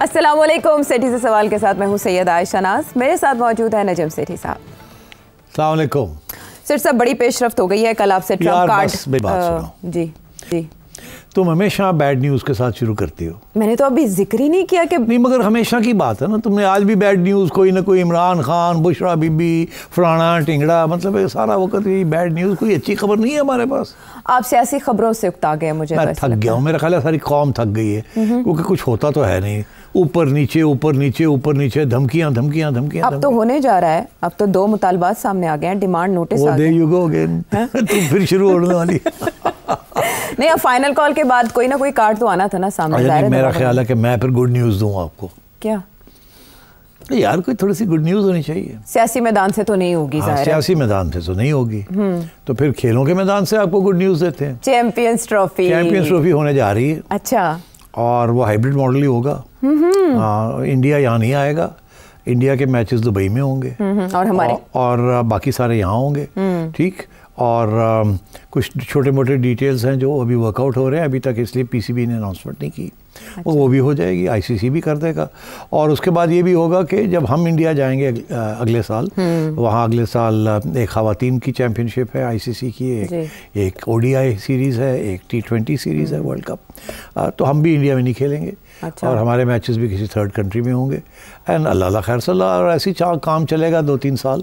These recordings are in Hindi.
अस्सलामुअलैकुम। सेठी से सवाल के साथ मैं हूँ सैयद आयशा नाज। मेरे साथ मौजूद है नजम सेठी साहब। अस्सलाम वालेकुम। सर सब बड़ी पेशरफ्त हो गई है। कल आपसे ट्रम्प कार्ड जी जी तुम हमेशा बैड न्यूज़ के साथ शुरू करती हो। मैंने तो अभी जिक्र ही नहीं किया कि नहीं, मगर हमेशा की बात है ना। तुमने आज भी बैड न्यूज़ कोई ना कोई, इमरान खान, बुशरा बीबी, फलाना टिंगड़ा, मतलब ये सारा वक्त यही बैड न्यूज़, कोई अच्छी खबर नहीं है हमारे पास। आप सियासी खबरों से उकता गए। मुझे मैं थक गया हूँ, मेरा ख्याल है सारी कौम थक गई है, क्योंकि कुछ होता तो है नहीं। ऊपर नीचे ऊपर नीचे ऊपर नीचे, धमकियाँ धमकियाँ धमकियाँ। अब तो होने जा रहा है। अब तो 2 मुतालबात सामने आ गए हैं, डिमांड नोटिस आ गए। तुम फिर शुरू होने वाली। नहीं, अब फाइनल कॉल के बाद कोई ना कोई कार्ड तो आना था ना सामने। मेरा ख्याल है कि मैं फिर गुड न्यूज़ दूँ आपको। क्या यार, कोई थोड़ी सी गुड न्यूज़ होनी चाहिए। सियासी मैदान से तो नहीं होगी। सियासी मैदान से तो नहीं होगी, तो फिर खेलों के मैदान से आपको गुड न्यूज़ देते हैं। चैंपियंस ट्रॉफी होने जा रही है। अच्छा, और वो हाइब्रिड मॉडल ही होगा। इंडिया यहाँ नहीं आएगा। इंडिया के मैचेस दुबई में होंगे और हमारे और बाकी सारे यहाँ होंगे। ठीक। और कुछ छोटे मोटे डिटेल्स हैं जो अभी वर्कआउट हो रहे हैं अभी तक, इसलिए पीसीबी ने अनाउंसमेंट नहीं की। अच्छा। वो भी हो जाएगी, आईसीसी भी कर देगा। और उसके बाद ये भी होगा कि जब हम इंडिया जाएंगे अगले साल, वहाँ अगले साल एक ख़वातीन की चैम्पियनशिप है आईसीसी की, एक ओडीआई सीरीज़ है, एक T20 सीरीज़ है वर्ल्ड कप। तो हम भी इंडिया में नहीं खेलेंगे। अच्छा। और हमारे मैचेस भी किसी थर्ड कंट्री में होंगे। एंड अल्लाह खैर सल्ला, और ऐसी काम चलेगा 2-3 साल,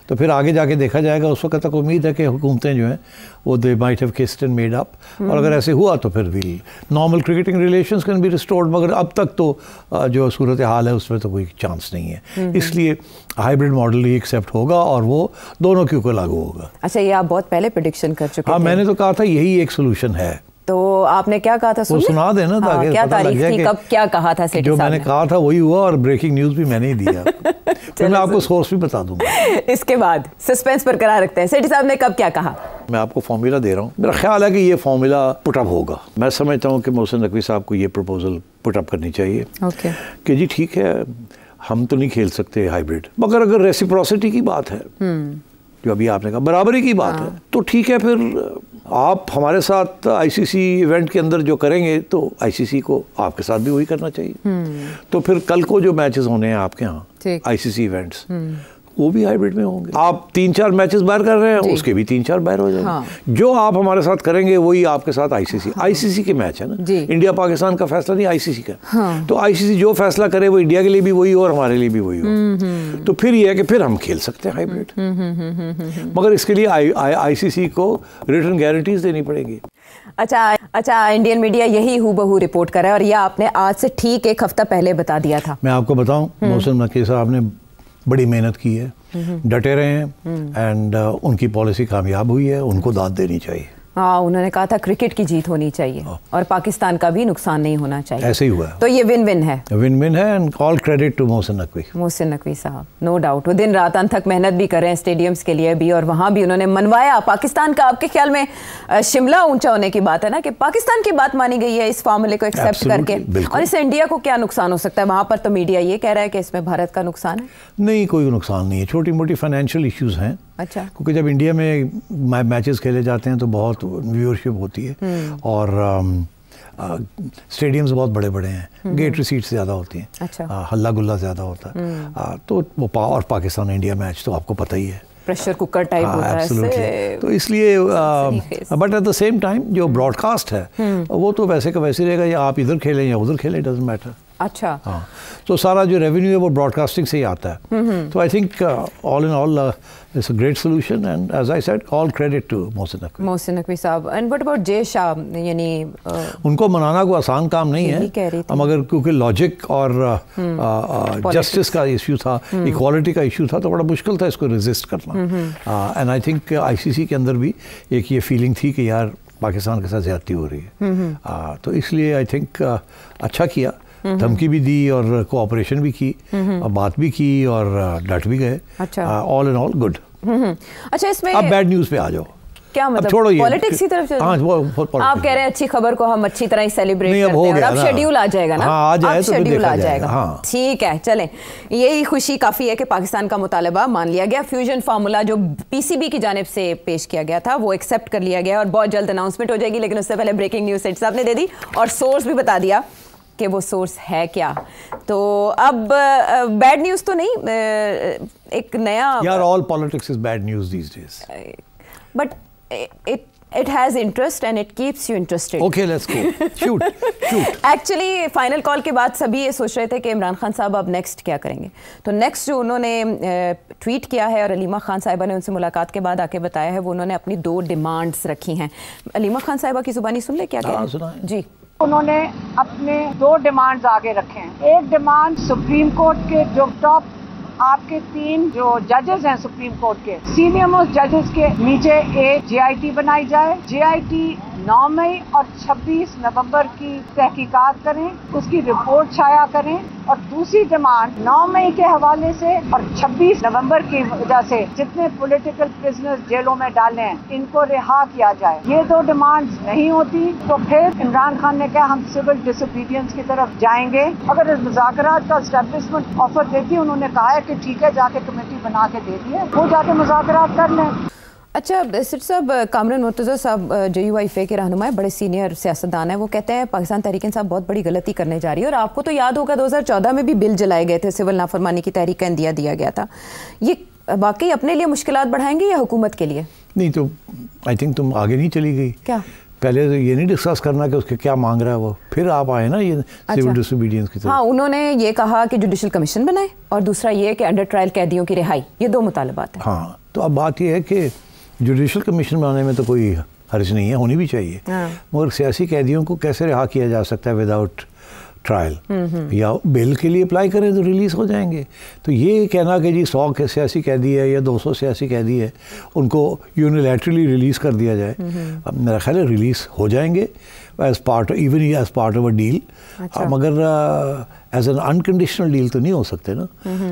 तो फिर आगे जाके देखा जाएगा। उस वक्त तक उम्मीद है कि हुकूमतें जो हैं वो they might have kissed and made up, और अगर ऐसे हुआ तो फिर भी normal cricketing relations can be restored. मगर अब तक तो जो सूरत हाल है उसमें तो कोई चांस नहीं है। इसलिए हाइब्रिड मॉडल ही एक्सेप्ट होगा और वो दोनों के ऊपर लागू होगा। अच्छा, ये आप बहुत पहले प्रेडिक्शन कर चुके थे। मैंने तो कहा था यही एक सोल्यूशन है। तो आपने क्या कहा था? वो सुना देना ताकि क्या तारीख थी, कब क्या कहा था? जो मैंने कहा था वही हुआ, और ब्रेकिंग न्यूज़ भी मैंने ही दिया। फिर मैं आपको सोर्स भी बता दूंगा। इसके बाद सस्पेंस बरकरार रखते हैं। सेठी साहब ने कब क्या कहा? मैं आपको फॉर्मूला दे रहा हूँ। मेरा ख्याल है कि ये फॉर्मूला पुटअप होगा। मैं समझता हूँ कि मोहसिन नकवी साहब को ये प्रपोजल पुटअप करनी चाहिए। ओके। कि जी ठीक है, हम तो नहीं खेल सकते हाइब्रिड, मगर अगर रेसिप्रोसिटी की बात है, जो अभी आपने कहा बराबरी की बात है, तो ठीक है, फिर आप हमारे साथ आईसीसी इवेंट के अंदर जो करेंगे तो आईसीसी को आपके साथ भी वही करना चाहिए। तो फिर कल को जो मैचेस होने हैं आपके यहाँ आईसीसी इवेंट्स, वो भी हाइब्रिड में होंगे। आप 3-4 मैचेस बाहर कर रहे हैं, उसके भी 3-4 बाहर हो जाएंगे। हाँ। जो आप हमारे साथ करेंगे वही आपके साथ आईसीसी। हाँ। आईसीसी के मैच है ना, इंडिया पाकिस्तान का फैसला नहीं, आईसीसी का। हाँ। तो आईसीसी जो फैसला करे वो इंडिया के लिए भी वही हो और हमारे लिए भी वही हो। तो फिर ये है कि फिर हम खेल सकते हैं हाइब्रिड, मगर इसके लिए आईसीसी को रिटर्न गारंटीज देनी पड़ेगी। अच्छा, इंडियन मीडिया यही हूबहू रिपोर्ट कर रहा है, और यह आपने आज से ठीक 1 हफ्ता पहले बता दिया था। मैं आपको बताऊं, मोहसिन नकवी साहब ने बड़ी मेहनत की है, डटे रहे हैं, एंड उनकी पॉलिसी कामयाब हुई है। उनको दाद देनी चाहिए। हाँ, उन्होंने कहा था क्रिकेट की जीत होनी चाहिए और पाकिस्तान का भी नुकसान नहीं होना चाहिए। ऐसे ही हुआ। तो ये विन विन है। विन विन है, and all credit to Mohsin Naqvi साहब। नो डाउट, वो दिन रात अनथक मेहनत भी कर रहे हैं स्टेडियम्स के लिए भी, और वहाँ भी उन्होंने मनवाया पाकिस्तान का। आपके ख्याल में शिमला ऊंचा होने की बात है ना, कि पाकिस्तान की बात मानी गई है इस फार्मूले को एक्सेप्ट करके, और इससे इंडिया को क्या नुकसान हो सकता है? वहाँ पर तो मीडिया ये कह रहा है कि इसमें भारत का नुकसान है। नहीं, कोई नुकसान नहीं है, छोटी मोटी फाइनेंशियल इश्यूज हैं। अच्छा। क्योंकि जब इंडिया में मैचेस खेले जाते हैं तो बहुत व्यूअरशिप होती है, और स्टेडियम्स बहुत बड़े बड़े हैं, गेट रिसीट्स ज़्यादा होती हैं। अच्छा। हल्ला गुल्ला ज़्यादा होता है। तो वो और पाकिस्तान इंडिया मैच तो आपको पता ही है, प्रेशर कुकर टाइप होता है। तो इसलिए but at the same time जो ब्रॉडकास्ट है वो तो वैसे का वैसे रहेगा, या आप इधर खेलें या उधर खेलें, डजंट मैटर। अच्छा। हाँ, तो सारा जो रेवेन्यू है वो ब्रॉडकास्टिंग से ही आता है। तो I think all in all it's a great solution, and as I said all credit to Mohsin Naqvi साहब। And what about Jay Shah? यानी उनको मनाना कोई आसान काम नहीं है, मगर क्योंकि लॉजिक और जस्टिस का इशू था, इक्वालिटी का इशू था, तो बड़ा मुश्किल था इसको रेजिस्ट करना। एंड आई थिंक आईसीसी के अंदर भी एक ये फीलिंग थी कि यार पाकिस्तान के साथ ज्यादती हो रही है। तो इसलिए आई थिंक अच्छा किया, धमकी भी दी और कोऑपरेशन भी की, और बात भी की, और डट भी गए। All in all good. अच्छा, इसमें अब बैड न्यूज़ पे आ जाओ। क्या मतलब? छोड़ो ये पॉलिटिक्स की तरफ। हाँ, आप कह रहे हैं अच्छी खबर को हम अच्छी तरह ही सेलिब्रेट करते हैं, और अब शेड्यूल आ जाएगा ना। हाँ, आ जाए तो शेड्यूल आ जाएगा। हाँ। ठीक है, चलें। यही खुशी काफ़ी है कि पाकिस्तान का मुतालबा मान लिया गया। फ्यूजन फार्मूला जो पीसीबी की जानिब से पेश किया गया था वो एक्सेप्ट कर लिया गया, और बहुत जल्द अनाउंसमेंट हो जाएगी। लेकिन उससे पहले ब्रेकिंग न्यूज़ सेठ साहब ने दे दी और सोर्स भी बता दिया कि वो सोर्स है क्या। तो अब बैड न्यूज़ तो नहीं, एक नया यार all politics is bad news these days, but it has interest and it keeps you interested. Okay, let's go. Shoot. Actually, final call के बाद सभी ये सोच रहे थे कि इमरान खान साहब अब नेक्स्ट क्या करेंगे। तो नेक्स्ट जो उन्होंने ट्वीट किया है और अलीमा खान साहिबा ने उनसे मुलाकात के बाद आके बताया है, वो उन्होंने अपनी 2 डिमांड्स रखी हैं। अलीमा खान साहिबा की जुबानी सुन ले क्या कह रहे हैं जी। उन्होंने अपने 2 डिमांड्स आगे रखे हैं। एक डिमांड सुप्रीम कोर्ट के जो टॉप आपके 3 जो जजेस हैं सुप्रीम कोर्ट के, सीनियर मोस्ट जजेस के नीचे एक JIT बनाई जाए। JIT 9 मई और 26 नवंबर की तहकीकात करें, उसकी रिपोर्ट छाया करें। और दूसरी डिमांड 9 मई के हवाले से और 26 नवंबर की वजह से जितने पॉलिटिकल प्रिजनर्स जेलों में डाले हैं, इनको रिहा किया जाए। ये 2 डिमांड्स नहीं होती तो फिर इमरान खान ने कहा हम सिविल डिसोबीडियंस की तरफ जाएंगे। अगर इस मुज़ाकरात का एस्टेब्लिशमेंट ऑफर देती, उन्होंने कहा है कि ठीक है, जाके कमेटी बना के दे दी है, वो जाके मुज़ाकरात कर लें। अच्छा सिर साहब, कामरान मुर्तज़ा साहब JUIFA के रहनुमा, बड़े सीनियर सियासतदान हैं, वो कहते हैं पाकिस्तान तहरीक इंसाफ बहुत बड़ी गलती करने जा रही है। और आपको तो याद होगा 2014 में भी बिल जलाए गए थे, सिविल नाफरमानी की तहरीक का इंदिया दिया गया था। ये वाकई अपने लिए मुश्किलात बढ़ाएंगे या हुकूमत के लिए? नहीं तो आई थिंक तुम आगे नहीं चली गई। क्या पहले तो ये नहीं डिस्कस करना कि उसके क्या मांग रहा है वो, फिर आप आए ना ये सिविल डिसोबीडियंस की तरफ। हाँ, उन्होंने ये कहा कि जुडिशल कमीशन बनाए और दूसरा ये कि अंडर ट्रायल कैदियों की रिहाई, ये 2 मुतालबात हैं। हाँ, तो अब बात ये है कि जुडिशल कमीशन बनाने में तो कोई हर्ज नहीं है, होनी भी चाहिए। मगर सियासी कैदियों को कैसे रिहा किया जा सकता है विदाउट ट्रायल? या बेल के लिए अप्लाई करें तो रिलीज़ हो जाएंगे। तो ये कहना कि जी 100 के सियासी कैदी है या 200 सियासी कैदी है, उनको यूनिलैटरली रिलीज़ कर दिया जाए, अब मेरा ख्याल है रिलीज़ हो जाएंगे as part of a deal. मगर एज एन अनकंडीशनल डील तो नहीं हो सकते ना।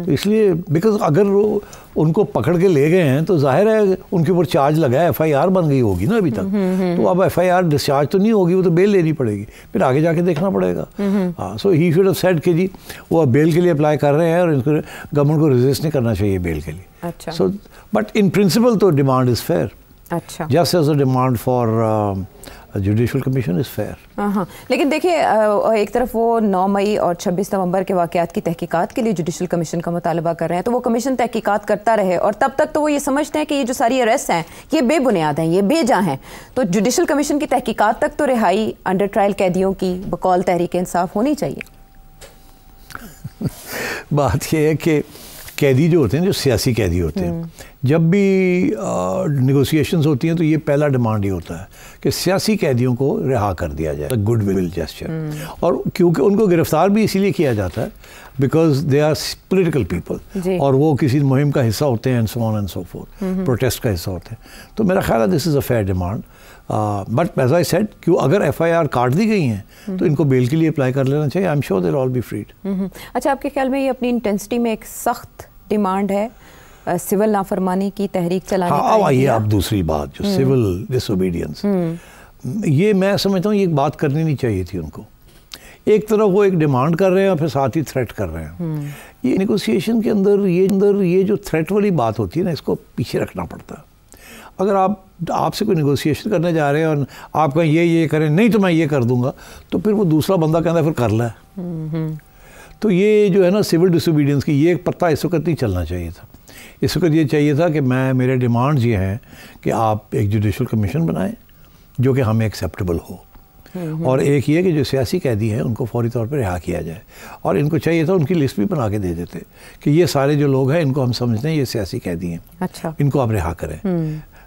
तो इसलिए बिकॉज अगर वो उनको पकड़ के ले गए हैं तो जाहिर है उनके ऊपर चार्ज लगा है, FIR बन गई होगी ना अभी तक। तो अब FIR डिस्चार्ज तो नहीं होगी, वो तो बेल लेनी पड़ेगी, फिर आगे जाके देखना पड़ेगा। हाँ, सो ही शुड हैव सेड कि जी वो बेल के लिए अप्लाई कर रहे हैं और इनको गवर्नमेंट को रेजिस्ट नहीं करना चाहिए बेल के लिए। अच्छा। सो बट इन प्रिंसिपल तो डिमांड इज़ फेयर। अच्छा, just as a demand for judicial commission is fair. हाँ, लेकिन देखिए एक तरफ वो 9 मई और 26 नवंबर के वाक़यात की तहकीकात के लिए जुडिशल कमीशन का मुतालबा कर रहे हैं, तो वो कमीशन तहकीकात करता रहे और तब तक तो वो ये समझते हैं कि ये जो सारी अरेस्ट हैं ये बेबुनियाद हैं, ये बेजा हैं। तो जुडिशल कमीशन की तहकीकात तक तो रिहाई अंडर ट्रायल कैदियों की बकौल तहरीक इंसाफ होनी चाहिए। बात यह है कि कैदी जो होते हैं, जो सियासी कैदी होते हैं, जब भी नेगोशिएशंस होती हैं तो ये पहला डिमांड ये होता है कि सियासी कैदियों को रिहा कर दिया जाए, गुड विल जेस्चर। और क्योंकि उनको गिरफ्तार भी इसीलिए किया जाता है because they are political people और वो किसी मुहिम का हिस्सा होते हैं and so on and so forth, protest का हिस्सा होते हैं। तो मेरा ख्याल है this is a fair demand. But as I said कि अगर FIR काट दी गई हैं तो इनको बेल के लिए अप्लाई कर लेना चाहिए। I am sure they will all be freed. अच्छा, आपके ख्याल में ये अपनी इंटेंसिटी में एक सख्त डिमांड है सिविल नाफरमानी की तहरीक चलाने का? हाँ, आइए अब दूसरी बात जो सिविल डिसोबीडियंस, ये मैं समझता हूँ ये एक बात करनी नहीं चाहिए थी उनको। एक तरफ वो एक डिमांड कर रहे हैं और फिर साथ ही थ्रेट कर रहे हैं। ये नेगोशिएशन के अंदर ये जो थ्रेट वाली बात होती है ना, इसको पीछे रखना पड़ता है। अगर आपसे कोई नेगोशिएशन करने जा रहे हैं और आप कहें ये करें, नहीं तो मैं ये कर दूंगा, तो फिर वो दूसरा बंदा कहता है फिर कर ला। तो ये जो है ना सिविल डिसोबीडियंस की, ये एक पत्ता इस वक्त नहीं चलना चाहिए था। इस वक्त ये चाहिए था कि मेरे डिमांड्स ये हैं कि आप एक जुडिशल कमीशन बनाएं जो कि हमें एक्सेप्टेबल हो, और एक ये कि जो सियासी कैदी हैं उनको फौरी तौर पर रिहा किया जाए। और इनको चाहिए था उनकी लिस्ट भी बना के दे देते कि ये सारे जो लोग हैं इनको हम समझते हैं ये सियासी कैदी हैं। अच्छा, इनको आप रिहा करें।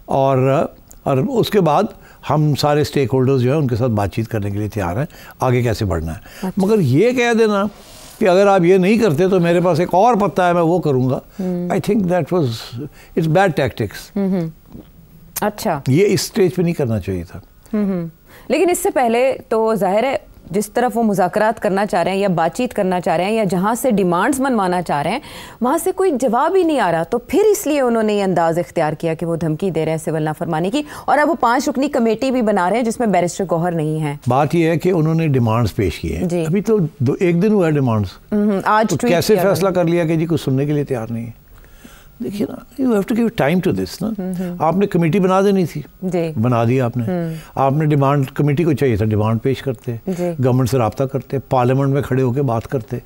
और उसके बाद हम सारे स्टेक होल्डर्स जो है उनके साथ बातचीत करने के लिए तैयार हैं आगे कैसे बढ़ना है। अच्छा। मगर ये कह देना कि अगर आप ये नहीं करते तो मेरे पास एक और पत्ता है, मैं वो करूँगा, आई think that was it's bad tactics. अच्छा, ये इस स्टेज पे नहीं करना चाहिए था। लेकिन इससे पहले तो जाहिर है जिस तरफ वो मुज़ाकरात करना चाह रहे हैं या बातचीत करना चाह रहे हैं या जहाँ से डिमांड्स मनवाना चाह रहे हैं वहाँ से कोई जवाब ही नहीं आ रहा, तो फिर इसलिए उन्होंने ये अंदाज़ इख्तियार किया कि वो धमकी दे रहे हैं सिविल नाफरमानी की। और अब वो 5 रुकनी कमेटी भी बना रहे हैं जिसमें बैरिस्टर गौहर नहीं है। बात ये है कि उन्होंने डिमांड्स पेश किए हैं, अभी तो 1 दिन हुआ है डिमांड्स, आज तो कैसे फैसला कर लिया कि जी कुछ सुनने के लिए तैयार नहीं है? देखिए ना, you have to give time to this ना। आपने कमेटी बना देनी थी, बना दी आपने। आपने डिमांड, कमेटी को चाहिए था डिमांड पेश करते, गवर्नमेंट से रब्ता करते, पार्लियामेंट में खड़े होकर बात करते।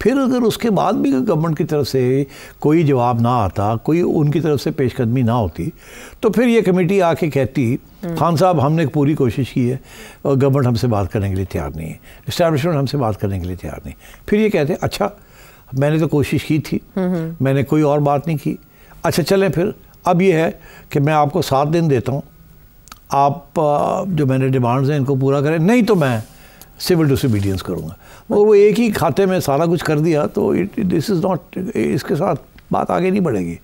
फिर अगर उसके बाद भी गवर्नमेंट की तरफ से कोई जवाब ना आता, कोई उनकी तरफ से पेशकदमी ना होती, तो फिर ये कमेटी आके कहती खान साहब हमने पूरी कोशिश की है और गवर्नमेंट हमसे बात करने के लिए तैयार नहीं है, इस्टेब्लिशमेंट हमसे बात करने के लिए तैयार नहीं। फिर ये कहते अच्छा मैंने तो कोशिश की थी, मैंने कोई और बात नहीं की, अच्छा चलें फिर अब ये है कि मैं आपको 7 दिन देता हूँ, आप जो मैंने डिमांड्स हैं इनको पूरा करें, नहीं तो मैं सिविल डिसोबीडियंस करूँगा। और वो एक ही खाते में सारा कुछ कर दिया तो दिस इज़ नॉट, इसके साथ बात आगे नहीं बढ़ेगी।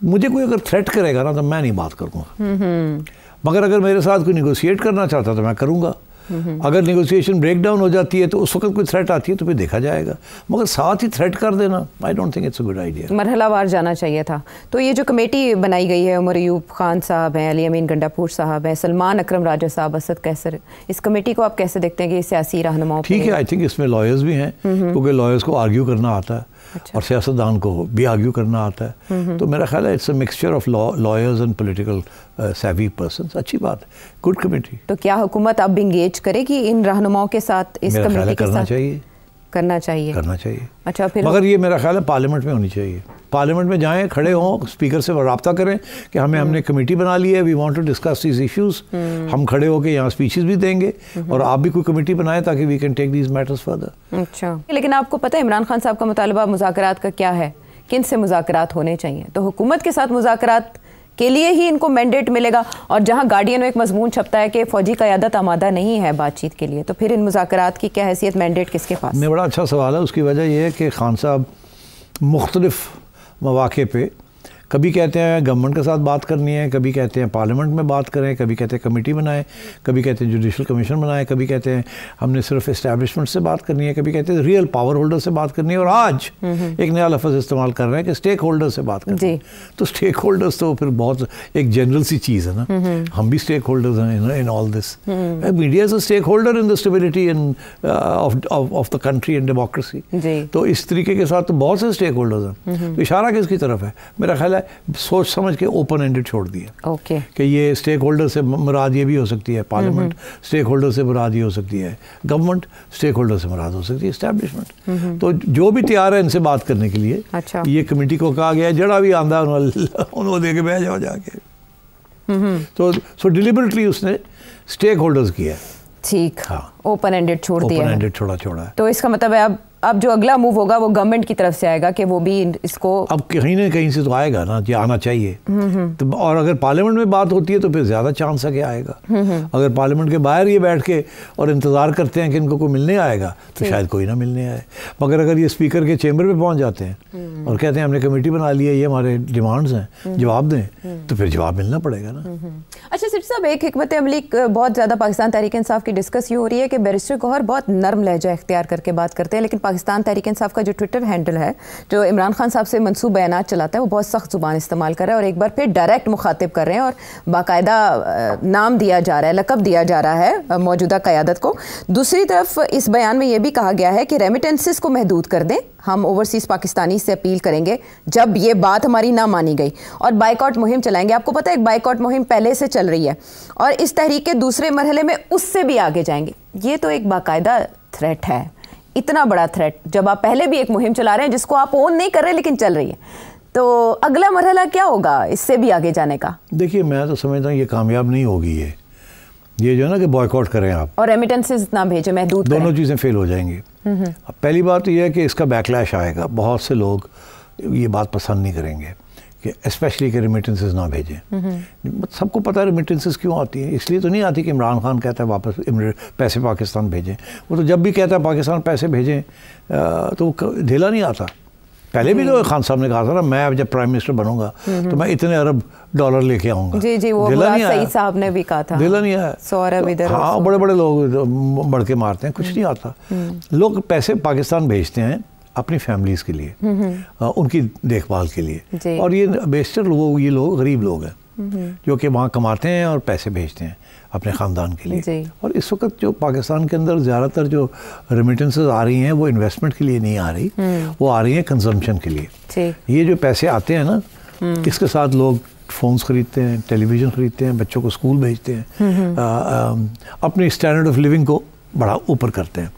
मुझे कोई अगर थ्रेट करेगा ना तो मैं नहीं बात करूँगा, मगर अगर मेरे साथ कोई निगोशिएट करना चाहता तो मैं करूँगा। अगर नेगोशिएशन ब्रेक डाउन हो जाती है तो उस वक्त कोई थ्रेट आती है तो फिर देखा जाएगा, मगर साथ ही थ्रेट कर देना I don't think it's a good idea. मरहलावार जाना चाहिए था। तो ये जो कमेटी बनाई गई है, उमर अयूब खान साहब हैं, अली अमीन गंडापुर साहब हैं, सलमान अकरम राजा साहब, असद कैसर, इस कमेटी को आप कैसे देखते हैं कि सियासी रहनुमाओं? ठीक है, आई थिंक इसमें लॉयर्स भी हैं, क्योंकि लॉयर्स को आर्ग्यू करना आता है। अच्छा। और सियासतदान को भी आर्ग्यू करना आता है। तो मेरा ख्याल है it's a mixture of lawyers and political savvy persons। अच्छी बात है, गुड कमेटी। तो क्या हुकूमत अब इंगेज करेगी इन रहनुमाओं के साथ, इस कमेटी के साथ? करना चाहिए। अच्छा, फिर मगर ये मेरा ख्याल है पार्लियामेंट में होनी चाहिए। पार्लियामेंट में जाएं, खड़े हों, स्पीकर से रब्ता करें कि हमने कमेटी बना ली है, we want to discuss these issues. हम खड़े होकर यहाँ स्पीचेस भी देंगे और आप भी कोई कमेटी बनाएं ताकि we can take these matters further. अच्छा, लेकिन आपको पता है इमरान खान साहब का मुतालबा मुज़ाकरात का क्या है, किन से मुज़ाकरात होने चाहिए? तो हुकूमत के साथ मुज़ाकरात के लिए ही इनको मैंडेट मिलेगा, और जहां गार्डियन में एक मजमून छपता है कि फौजी क़यादत आमादा नहीं है बातचीत के लिए, तो फिर इन मुज़ाकरात की क्या हैसियत, मैंडेट किसके पास? नहीं, बड़ा अच्छा सवाल है। उसकी वजह यह है कि खान साहब मुख्तलिफ मौक़े पे कभी कहते हैं गवर्नमेंट के साथ बात करनी है, कभी कहते हैं पार्लियामेंट में बात करें, कभी कहते हैं कमेटी बनाएं, कभी कहते हैं जुडिशल कमीशन बनाएं, कभी कहते हैं हमने सिर्फ इस्टेब्लिशमेंट से बात करनी है, कभी कहते हैं रियल पावर होल्डर से बात करनी है, और आज एक नया लफ्ज़ इस्तेमाल कर रहे हैं कि स्टेक होल्डर से बात करनी है। तो स्टेक होल्डर्स तो फिर बहुत एक जनरल सी चीज़ है ना, हम भी स्टेक होल्डर्स हैं in all this. Media is a stakeholder in the stability of the country and democracy. तो इस तरीके के साथ तो बहुत से स्टेक होल्डर्स हैं। तो इशारा किसकी तरफ है? मेरा ख्याल है सोच समझ के ओपन एंडेड छोड़ दिया कि ये स्टेक होल्डर से मुराद ये भी हो सकती है पार्लियामेंट, स्टेक होल्डर से मुराद ये हो सकती है गवर्नमेंट, स्टेक होल्डर से मुराद हो सकती है एस्टैब्लिशमेंट। तो जो भी तैयार है इनसे बात करने के लिए, अच्छा। ये कमेटी को कहा गया है जड़ा भी आंदा उन्होंने दे के बह जाओ जाके। तो सो डिलिबरेटली उसने स्टेक होल्डर्स किया। ठीक, हाँ, ओपन एंडेड छोड़ दिया, ओपन एंडेड छोड़ा है। तो इसका मतलब है अब जो अगला मूव होगा वो गवर्नमेंट की तरफ से आएगा कि वो भी इसको, अब कहीं ना कहीं से तो आएगा ना, ये आना चाहिए। तो और अगर पार्लियामेंट में बात होती है तो फिर ज़्यादा चांस है कि आएगा। अगर पार्लियामेंट के बाहर ये बैठ के और इंतज़ार करते हैं कि इनको कोई मिलने आएगा तो शायद कोई ना मिलने आए। मगर अगर ये स्पीकर के चेम्बर में पहुँच जाते हैं और कहते हैं हमने कमेटी बना ली है, ये हमारे डिमांड्स हैं, जवाब दें, तो फिर जवाब मिलना पड़ेगा ना। अच्छा सिर्फ साहब, एक हिकमत अमली बहुत ज़्यादा पाकिस्तान तहरीक इंसाफ की डिस्कस हो रही है कि बैरिस्टर गौहर बहुत नरम लहजा इख्तियार करके बात करते हैं, लेकिन पाकिस्तान तहरीक इंसाफ का जो ट्विटर हैंडल है जो इमरान खान साहब से मनसूब बयानात चलाता है वो बहुत सख्त जुबान इस्तेमाल कर रहा है और एक बार फिर डायरेक्ट मुखातिब कर रहे हैं और बाकायदा नाम दिया जा रहा है, लक़ब दिया जा रहा है मौजूदा क़यादत को। दूसरी तरफ इस बयान में ये भी कहा गया है कि रेमिटेंसेस को महदूद कर दें, हम ओवरसीज़ पाकिस्तानी से अपील करेंगे जब ये बात हमारी ना मानी गई, और बाइकआउट मुहिम चलाएंगे। आपको पता है एक बाइकआउट मुहिम पहले से चल रही है और इस तहरीक के दूसरे मरहले में उससे भी आगे जाएंगे। ये तो एक बाकायदा थ्रेट है, इतना बड़ा थ्रेट, जब आप पहले भी एक मुहिम चला रहे हैं जिसको आप ओन नहीं कर रहे लेकिन चल रही है, तो अगला मरहला क्या होगा इससे भी आगे जाने का? देखिए मैं तो समझता हूँ ये कामयाब नहीं होगी, ये जो है ना कि बॉयकॉट करें आप और रेमिटेंसेस ना भेजें, महदूद करें, दोनों चीज़ें फेल हो जाएंगी। पहली बात तो यह है कि इसका बैकलैश आएगा, बहुत से लोग ये बात पसंद नहीं करेंगे कि स्पेशली कि रेमिटेंसेस ना भेजें। सबको पता है रेमिटेंसेस क्यों आती है, इसलिए तो नहीं आती कि इमरान खान कहता है वापस पैसे पाकिस्तान भेजें। वो तो जब भी कहता है पाकिस्तान पैसे भेजें तो ढीला नहीं आता। पहले भी तो खान साहब ने कहा था ना, मैं अब जब प्राइम मिनिस्टर बनूंगा तो मैं इतने अरब डॉलर लेके आऊँगा। जी जी, वो सईद साहब ने भी कहा था, ढीला नहीं आया। 100 अरब इधर, हाँ, बड़े बड़े लोग बढ़ के मारते हैं, कुछ नहीं आता। लोग पैसे पाकिस्तान भेजते हैं अपनी फैमिलीज़ के लिए, उनकी देखभाल के लिए, और ये बेशतर लोग, ये लोग गरीब लोग हैं जो कि वहाँ कमाते हैं और पैसे भेजते हैं अपने ख़ानदान के लिए। और इस वक्त जो पाकिस्तान के अंदर ज़्यादातर जो रेमिटेंसेस आ रही हैं वो इन्वेस्टमेंट के लिए नहीं आ रही, वो आ रही हैं कंजम्पशन के लिए। ये जो पैसे आते हैं ना इसके साथ लोग फ़ोन्स ख़रीदते हैं, टेलीविज़न ख़रीदते हैं, बच्चों को स्कूल भेजते हैं, अपनी स्टैंडर्ड ऑफ लिविंग को बड़ा ऊपर करते हैं।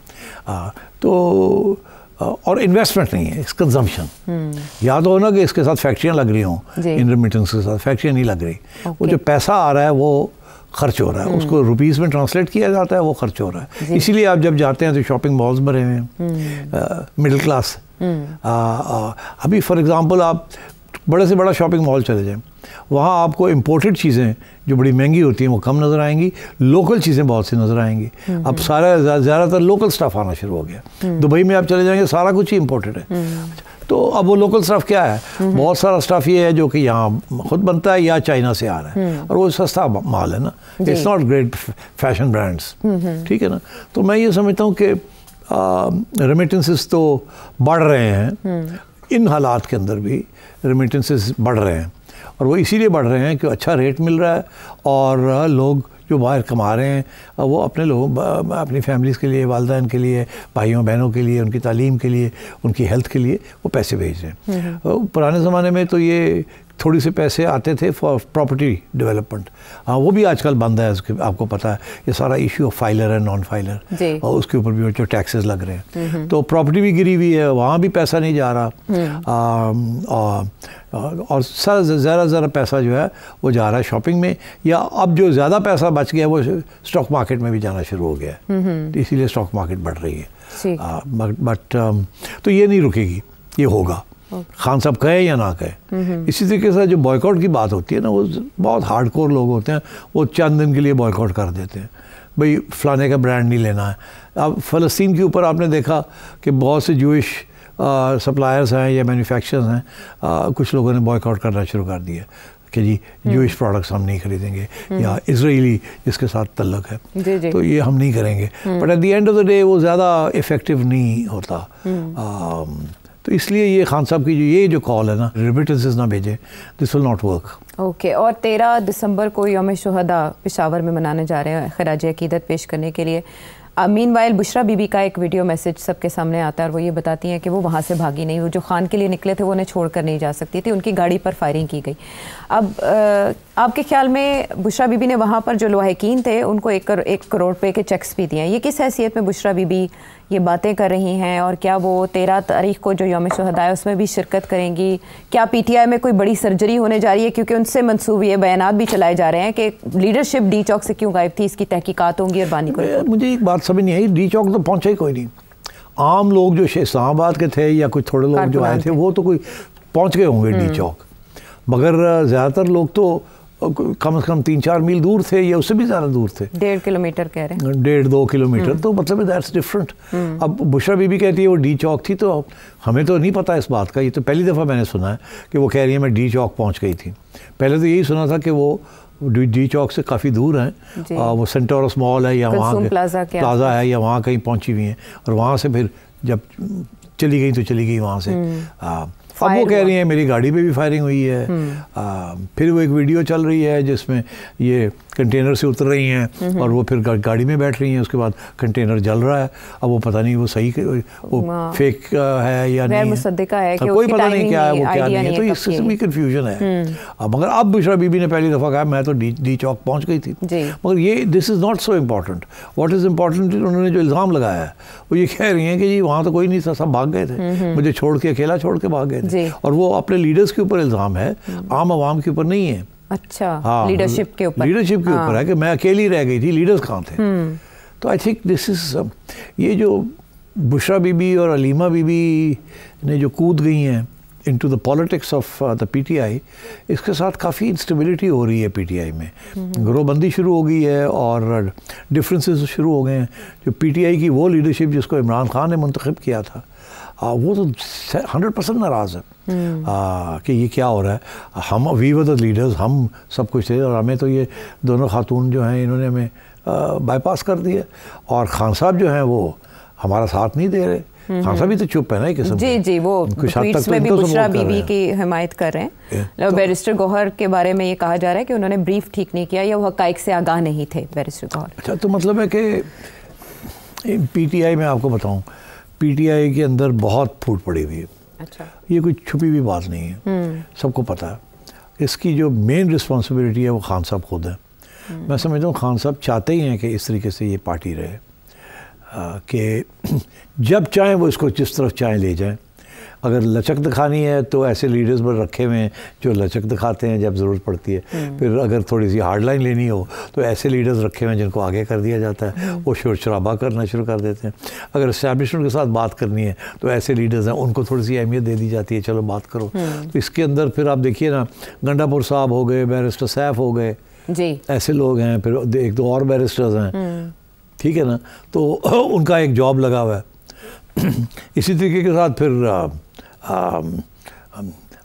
तो और इन्वेस्टमेंट नहीं है, इस कंजम्पशन। याद हो ना कि इसके साथ फैक्ट्रियाँ लग रही हों, इन रेमिटेंस के साथ फैक्ट्रियाँ नहीं लग रही। वो जो पैसा आ रहा है वो खर्च हो रहा है, उसको रुपीज़ में ट्रांसलेट किया जाता है, वो खर्च हो रहा है। इसीलिए आप जब जाते हैं तो शॉपिंग मॉल्स भरे हुए हैं मिडिल क्लास। अभी फॉर एग्ज़ाम्पल आप बड़े से बड़ा शॉपिंग मॉल चले जाएं, वहाँ आपको इम्पोर्टेड चीज़ें जो बड़ी महंगी होती हैं वो कम नज़र आएंगी, लोकल चीज़ें बहुत सी नज़र आएंगी। अब सारा ज़्यादातर लोकल स्टफ़ आना शुरू हो गया। दुबई में आप चले जाएंगे सारा कुछ ही इम्पोर्टेड है। तो अब वो लोकल स्टफ़ क्या है, बहुत सारा स्टफ़ ये है जो कि यहाँ खुद बनता है या चाइना से आ रहा है, और वो सस्ता माल है ना, it's not great fashion brands, ठीक है ना। तो मैं ये समझता हूँ कि रेमिटेंसेस तो बढ़ रहे हैं, इन हालात के अंदर भी रेमिटेंसेस बढ़ रहे हैं, और वो इसीलिए बढ़ रहे हैं कि अच्छा रेट मिल रहा है, और लोग जो बाहर कमा रहे हैं वो अपने लोगों, अपनी फैमिलीज़ के लिए, वालिदैन के लिए, भाइयों बहनों के लिए, उनकी तालीम के लिए, उनकी हेल्थ के लिए वो पैसे भेज रहे हैं। पुराने ज़माने में तो ये थोड़ी से पैसे आते थे फॉर प्रॉपर्टी डेवलपमेंट, हाँ वो भी आजकल बंद है। उसके आपको पता है ये सारा इशू ऑफ फाइलर है, नॉन फाइलर, और उसके ऊपर भी जो टैक्सेस लग रहे हैं, तो प्रॉपर्टी भी गिरी हुई है, वहाँ भी पैसा नहीं जा रहा। और ज़्यादा पैसा जो है वो जा रहा है शॉपिंग में, या अब जो ज़्यादा पैसा बच गया वो स्टॉक मार्केट में भी जाना शुरू हो गया है, इसीलिए स्टॉक मार्केट बढ़ रही है। बट तो ये नहीं रुकेगी, ये होगा, खान साहब कहे या ना कहे। इसी तरीके से जो बॉयकॉट की बात होती है ना, वो बहुत हार्डकोर लोग होते हैं, वो चंद दिन के लिए बॉयकॉट कर देते हैं, भाई फलाने का ब्रांड नहीं लेना है। अब फ़लस्तीन के ऊपर आपने देखा कि बहुत से जूइश सप्लायर्स हैं या मैन्युफैक्चरर्स हैं, कुछ लोगों ने बॉयकॉट करना शुरू कर दिया कि जी जूइश प्रोडक्ट्स हम नहीं खरीदेंगे, या इजरायली जिसके साथ तल्लक है तो ये हम नहीं करेंगे। But at the end of the day वो ज़्यादा इफ़ेक्टिव नहीं होता। तो इसलिए ये खान साहब की ये जो कॉल है ना, रेमिटेंसेस ना भेजें, this will not work. Okay. और 13 दिसंबर को यौम शुहदा पेशावर में मनाने जा रहे हैं खराज अकीदत पेश करने के लिए। मीनवाइल बुशरा बीबी का एक वीडियो मैसेज सबके सामने आता है, और वो ये बताती हैं कि वो वहाँ से भागी नहीं, वो जो खान के लिए निकले थे वो उन्हें छोड़कर नहीं जा सकती थी, उनकी गाड़ी पर फायरिंग की गई। अब आपके ख्याल में बुशरा बीबी ने वहाँ पर जो लवाहिकीन थे उनको 1 करोड़ रुपए के चेक्स भी दिए हैं, ये किस हैसियत में बुशरा बीबी ये बातें कर रही हैं, और क्या वो 13 तारीख को जो यौम शुहदा है उसमें भी शिरकत करेंगी? क्या PTI में कोई बड़ी सर्जरी होने जा रही है? क्योंकि उनसे मंसूब ये बयानात भी चलाए जा रहे हैं कि लीडरशिप डी चौक से क्यों गायब थी, इसकी तहकीकात होंगी। और बानी को मुझे एक बात समझ नहीं आई, डी चौक तो पहुंचा ही कोई नहीं। आम लोग जो इस्लामाबाद के थे या कुछ थोड़े लोग जो आए थे वो तो कोई पहुंच गए होंगे डी चौक, मगर ज़्यादातर लोग तो कम से कम 3-4 मील दूर थे, या उससे भी ज़्यादा दूर थे। 1.5 किलोमीटर कह रहे हैं, 1.5-2 किलोमीटर, तो मतलब दैट्स डिफरेंट। अब बुशरा बीबी कहती है वो डी चौक थी, तो हमें तो नहीं पता इस बात का, ये तो पहली दफ़ा मैंने सुना है कि वो कह रही है मैं डी चौक पहुँच गई थी। पहले तो यही सुना था कि वो डी चौक से काफ़ी दूर हैं, वो सेंटोरस मॉल है या वहाँ प्लाजा है या वहाँ कहीं पहुँची हुई हैं, और वहाँ से फिर जब चली गई तो चली गई वहाँ से। अब वो कह रही हैं मेरी गाड़ी पे भी फायरिंग हुई है। फिर वो एक वीडियो चल रही है जिसमें ये कंटेनर से उतर रही हैं और वो फिर गाड़ी में बैठ रही हैं, उसके बाद कंटेनर जल रहा है। अब वो पता नहीं वो सही वो फेक है या नहीं है, कोई पता नहीं क्या है वो क्या नहीं है, तो इस किस्म की कन्फ्यूजन है। मगर अब बुशरा बीबी ने पहली दफ़ा कहा मैं तो डी चौक पहुँच गई थी, मगर ये this is not so important. What is important, उन्होंने जो इल्ज़ाम लगाया है वो ये कह रही हैं कि जी वहाँ तो कोई नहीं था, सब भाग गए थे, मुझे छोड़ के अकेला छोड़ के भाग गए थे। और वो अपने लीडर्स के ऊपर इल्ज़ाम है, आम आवाम के ऊपर नहीं है। अच्छा, हाँ, लीडरशिप के ऊपर है कि मैं अकेली रह गई थी, लीडर्स कहाँ थे। तो आई थिंक दिस इज ये जो बुशरा बीबी और अलीमा बीबी ने जो कूद गई हैं into the politics of the PTI, इसके साथ काफ़ी इंस्टेबिलिटी हो रही है PTI में। ग्रोहबंदी शुरू हो गई है और डिफरेंसेस शुरू हो गए हैं। जो PTI की वो लीडरशिप जिसको इमरान खान ने मुंतखब किया था, वो तो 100% नाराज़ है कि ये क्या हो रहा है। हम वी वर द लीडर्स, हम सब कुछ थे, और हमें तो ये दोनों खातून जो हैं इन्होंने हमें बाईपास कर दिया, और खान साहब जो हैं वो हमारा साथ नहीं दे रहे। खान साहब भी तो चुप है ना किस्म जी, वो ट्वीट्स में भी बुशरा बीबी की हिमायत कर रहे हैं। बैरिस्टर गौहर के बारे में ये कहा जा रहा है कि उन्होंने ब्रीफ ठीक नहीं किया या वो हक़ाइक़ से आगाह नहीं थे बैरिस्टर गौहर। अच्छा, तो मतलब है कि PTI में आपको बताऊँ, PTI के अंदर बहुत फूट पड़ी हुई है। अच्छा, ये कोई छुपी हुई बात नहीं है, सबको पता है। इसकी जो मेन रिस्पॉन्सिबिलिटी है वो खान साहब खुद है। मैं समझता हूँ खान साहब चाहते ही हैं कि इस तरीके से ये पार्टी रहे कि जब चाहें वो इसको जिस तरफ चाहें ले जाएं। अगर लचक दिखानी है तो ऐसे लीडर्स पर रखे हुए हैं जो लचक दिखाते हैं जब ज़रूरत पड़ती है। फिर अगर थोड़ी सी हार्ड लाइन लेनी हो तो ऐसे लीडर्स रखे हुए हैं जिनको आगे कर दिया जाता है, वो शोर शराबा करना शुरू कर देते हैं। अगर इस्टेब्लिशमेंट के साथ बात करनी है तो ऐसे लीडर्स हैं, उनको थोड़ी सी अहमियत दे दी जाती है, चलो बात करो। तो इसके अंदर फिर आप देखिए ना, गंडापुर साहब हो गए, बैरिस्टर सैफ हो गए जी, ऐसे लोग हैं। फिर एक दो और बैरिस्टर्स हैं, ठीक है ना, तो उनका एक जॉब लगा हुआ है। इसी तरीके के साथ फिर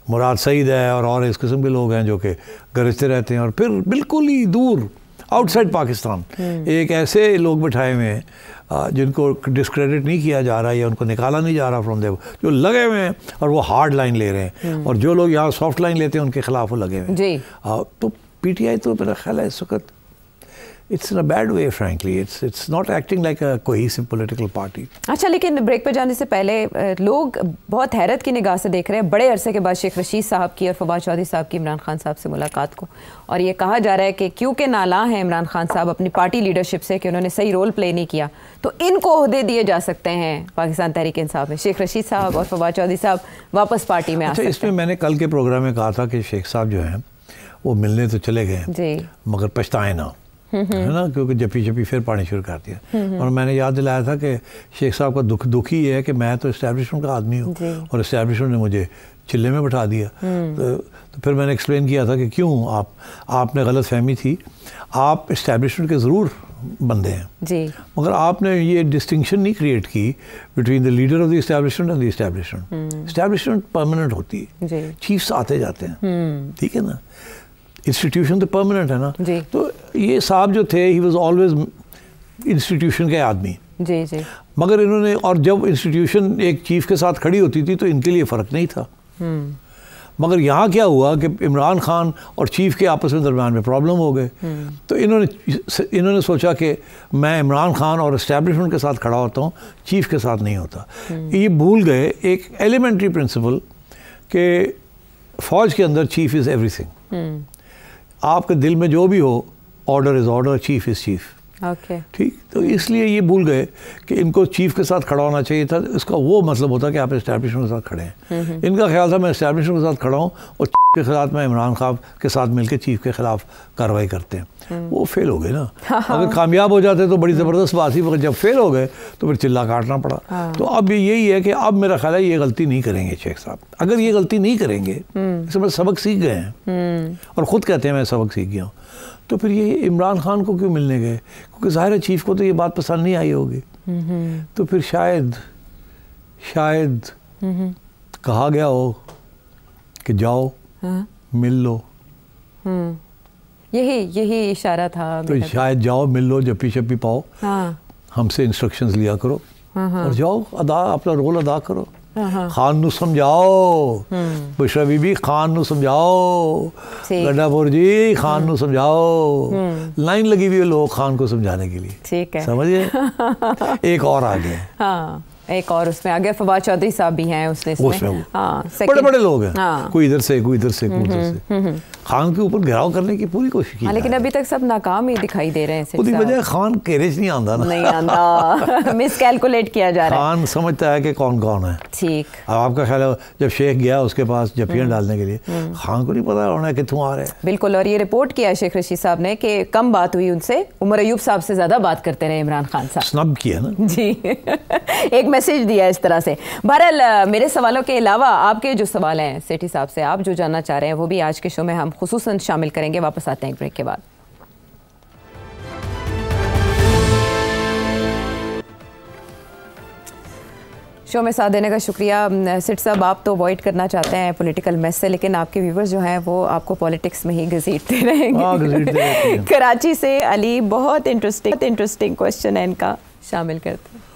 मुराद सईद है और इस किस्म के लोग हैं जो कि गरजते रहते हैं। और फिर बिल्कुल ही दूर आउटसाइड पाकिस्तान एक ऐसे लोग बिठाए हुए हैं जिनको डिस्क्रेडिट नहीं किया जा रहा है या उनको निकाला नहीं जा रहा फ्रॉम देयर, जो लगे हुए हैं और वो हार्ड लाइन ले रहे हैं। और जो लोग यहाँ सॉफ्ट लाइन लेते हैं उनके खिलाफ वो लगे हुए हैं। तो पीटीआई तो मेरा ख्याल है इस वक्त it's in a bad way frankly, it's not acting like a cohesive political party. अच्छा, लेकिन ब्रेक पर जाने से पहले लोग बहुत हैरत की निगाह से देख रहे हैं बड़े अरसे के बाद शेख रशीद साहब की और फवाद चौधरी साहब की इमरान खान साहब से मुलाकात को, और ये कहा जा रहा है कि क्योंकि नाला हैं इमरान खान साहब अपनी पार्टी लीडरशिप से कि उन्होंने सही रोल प्ले नहीं किया, तो इनको ओहदे दिए जा सकते हैं पाकिस्तान तहरीक इंसाफ में। शेख रशीद साहब और फवाद चौधरी साहब वापस पार्टी में आ सकते हैं। इसमें मैंने कल के प्रोग्राम में कहा था कि शेख साहब जो हैं वो मिलने तो चले गए मगर पछताए ना, है ना, क्योंकि जपी जपी फिर पानी शुरू कर दिया। और मैंने याद दिलाया था कि शेख साहब का दुख ही है कि मैं तो इस्टेब्लिशमेंट का आदमी हूँ और इस्टेब्लिशमेंट ने मुझे चिल्ले में बैठा दिया। तो फिर मैंने एक्सप्लेन किया था कि क्यों आपने गलत फहमी थी, आप इस्टेब्लिशमेंट के ज़रूर बंदे हैं जी, मगर आपने ये डिस्टिंक्शन नहीं क्रिएट की between the leader of the establishment and the establishment. Establishment permanent होती है, चीफ्स आते जाते हैं, ठीक है ना, इंस्टीट्यूशन तो परमानेंट है ना जी। तो ये साहब जो थे ही वाज ऑलवेज इंस्टीट्यूशन के आदमी जी जी, मगर इन्होंने, और जब इंस्टीट्यूशन एक चीफ के साथ खड़ी होती थी तो इनके लिए फ़र्क नहीं था। मगर यहाँ क्या हुआ कि इमरान खान और चीफ के आपस में दरम्यान में प्रॉब्लम हो गए। तो इन्होंने सोचा कि मैं इमरान खान और इस्टेब्लिशमेंट के साथ खड़ा होता हूँ, चीफ के साथ नहीं होता। ये भूल गए एक एलिमेंट्री प्रिंसिपल कि फ़ौज के अंदर चीफ इज़ एवरीथिंग। आपके दिल में जो भी हो, order is order, chief is chief, ठीक। तो इसलिए ये भूल गए कि इनको चीफ के साथ खड़ा होना चाहिए था। इसका वो मतलब होता कि आप इस्टेब्लिशमेंट के साथ खड़े हैं। इनका ख्याल था मैं इस्टेब्लिशमेंट के साथ खड़ा हूँ और चीफ के खिलाफ मैं इमरान खान के साथ मिलकर चीफ के खिलाफ कार्रवाई करते हैं। वो फेल हो गए ना। अगर कामयाब हो जाते तो बड़ी ज़बरदस्त बात थी, मगर जब फेल हो गए तो फिर चिल्ला काटना पड़ा। तो अब यही है कि अब मेरा ख्याल है ये गलती नहीं करेंगे शेख साहब। अगर ये गलती नहीं करेंगे, इसमें सबक सीख गए हैं और ख़ुद कहते हैं मैं सबक सीख गया हूँ, तो फिर ये इमरान खान को क्यों मिलने गए? क्योंकि ज़ाहिर है चीफ को तो ये बात पसंद नहीं आई होगी। तो फिर शायद कहा गया हो कि जाओ मिल लो, यही इशारा था। तो शायद जाओ मिल लो, जप्पी शप्पी पाओ, हमसे इंस्ट्रक्शंस लिया करो और जाओ अपना रोल अदा करो। खान नू समझाओ, बुशरा बीबी खान नू समझाओ, गंडापुर जी खान नू समझाओ। लाइन लगी हुई है लोग खान को समझाने के लिए, ठीक है, समझिए। एक और आ गया, एक और उसमें आगे फवाद चौधरी साहब भी हैं उसमें। बड़े बड़े लोग हैं, कोई इधर से कोई इधर से कोई उधर से। खान के ऊपर घेराव करने की पूरी कोशिश की, लेकिन अभी तक सब नाकाम ही दिखाई दे रहे हैं। उसकी वजह खान केरेज नहीं आंदा ना, नहीं आंदा, मिसकैलकुलेट किया जा रहा है। खान समझता है कि कौन कौन है, ठीक। अब आपका ख्याल है जब शेख गया उसके पास जफ्फियाँ डालने के लिए, खान को नहीं पता होना कितों आ रहे हैं। बिल्कुल, और ये रिपोर्ट किया शेख रशीद साहब ने कि कम बात हुई उनसे, उमर अयूब साहब से ज्यादा बात करते रहे इमरान खान साहब। स्नब किया ना जी। एक मैसेज दिया इस तरह से। बहरहाल मेरे सवालों के अलावा आपके जो सवाल हैं सेठी साहब से, आप जो जानना चाह रहे हैं वो भी आज के शो में हम खुसूसन शामिल करेंगे। वापस आते हैं ब्रेक के बाद। शो में साथ देने का शुक्रिया। सिट साहब, आप तो अवॉइड करना चाहते हैं पॉलिटिकल मेस से, लेकिन आपके व्यूवर्स जो हैं वो आपको पॉलिटिक्स में ही घसीटते रहेंगे। कराची से अली, बहुत इंटरेस्टिंग क्वेश्चन है इनका, शामिल करते हैं।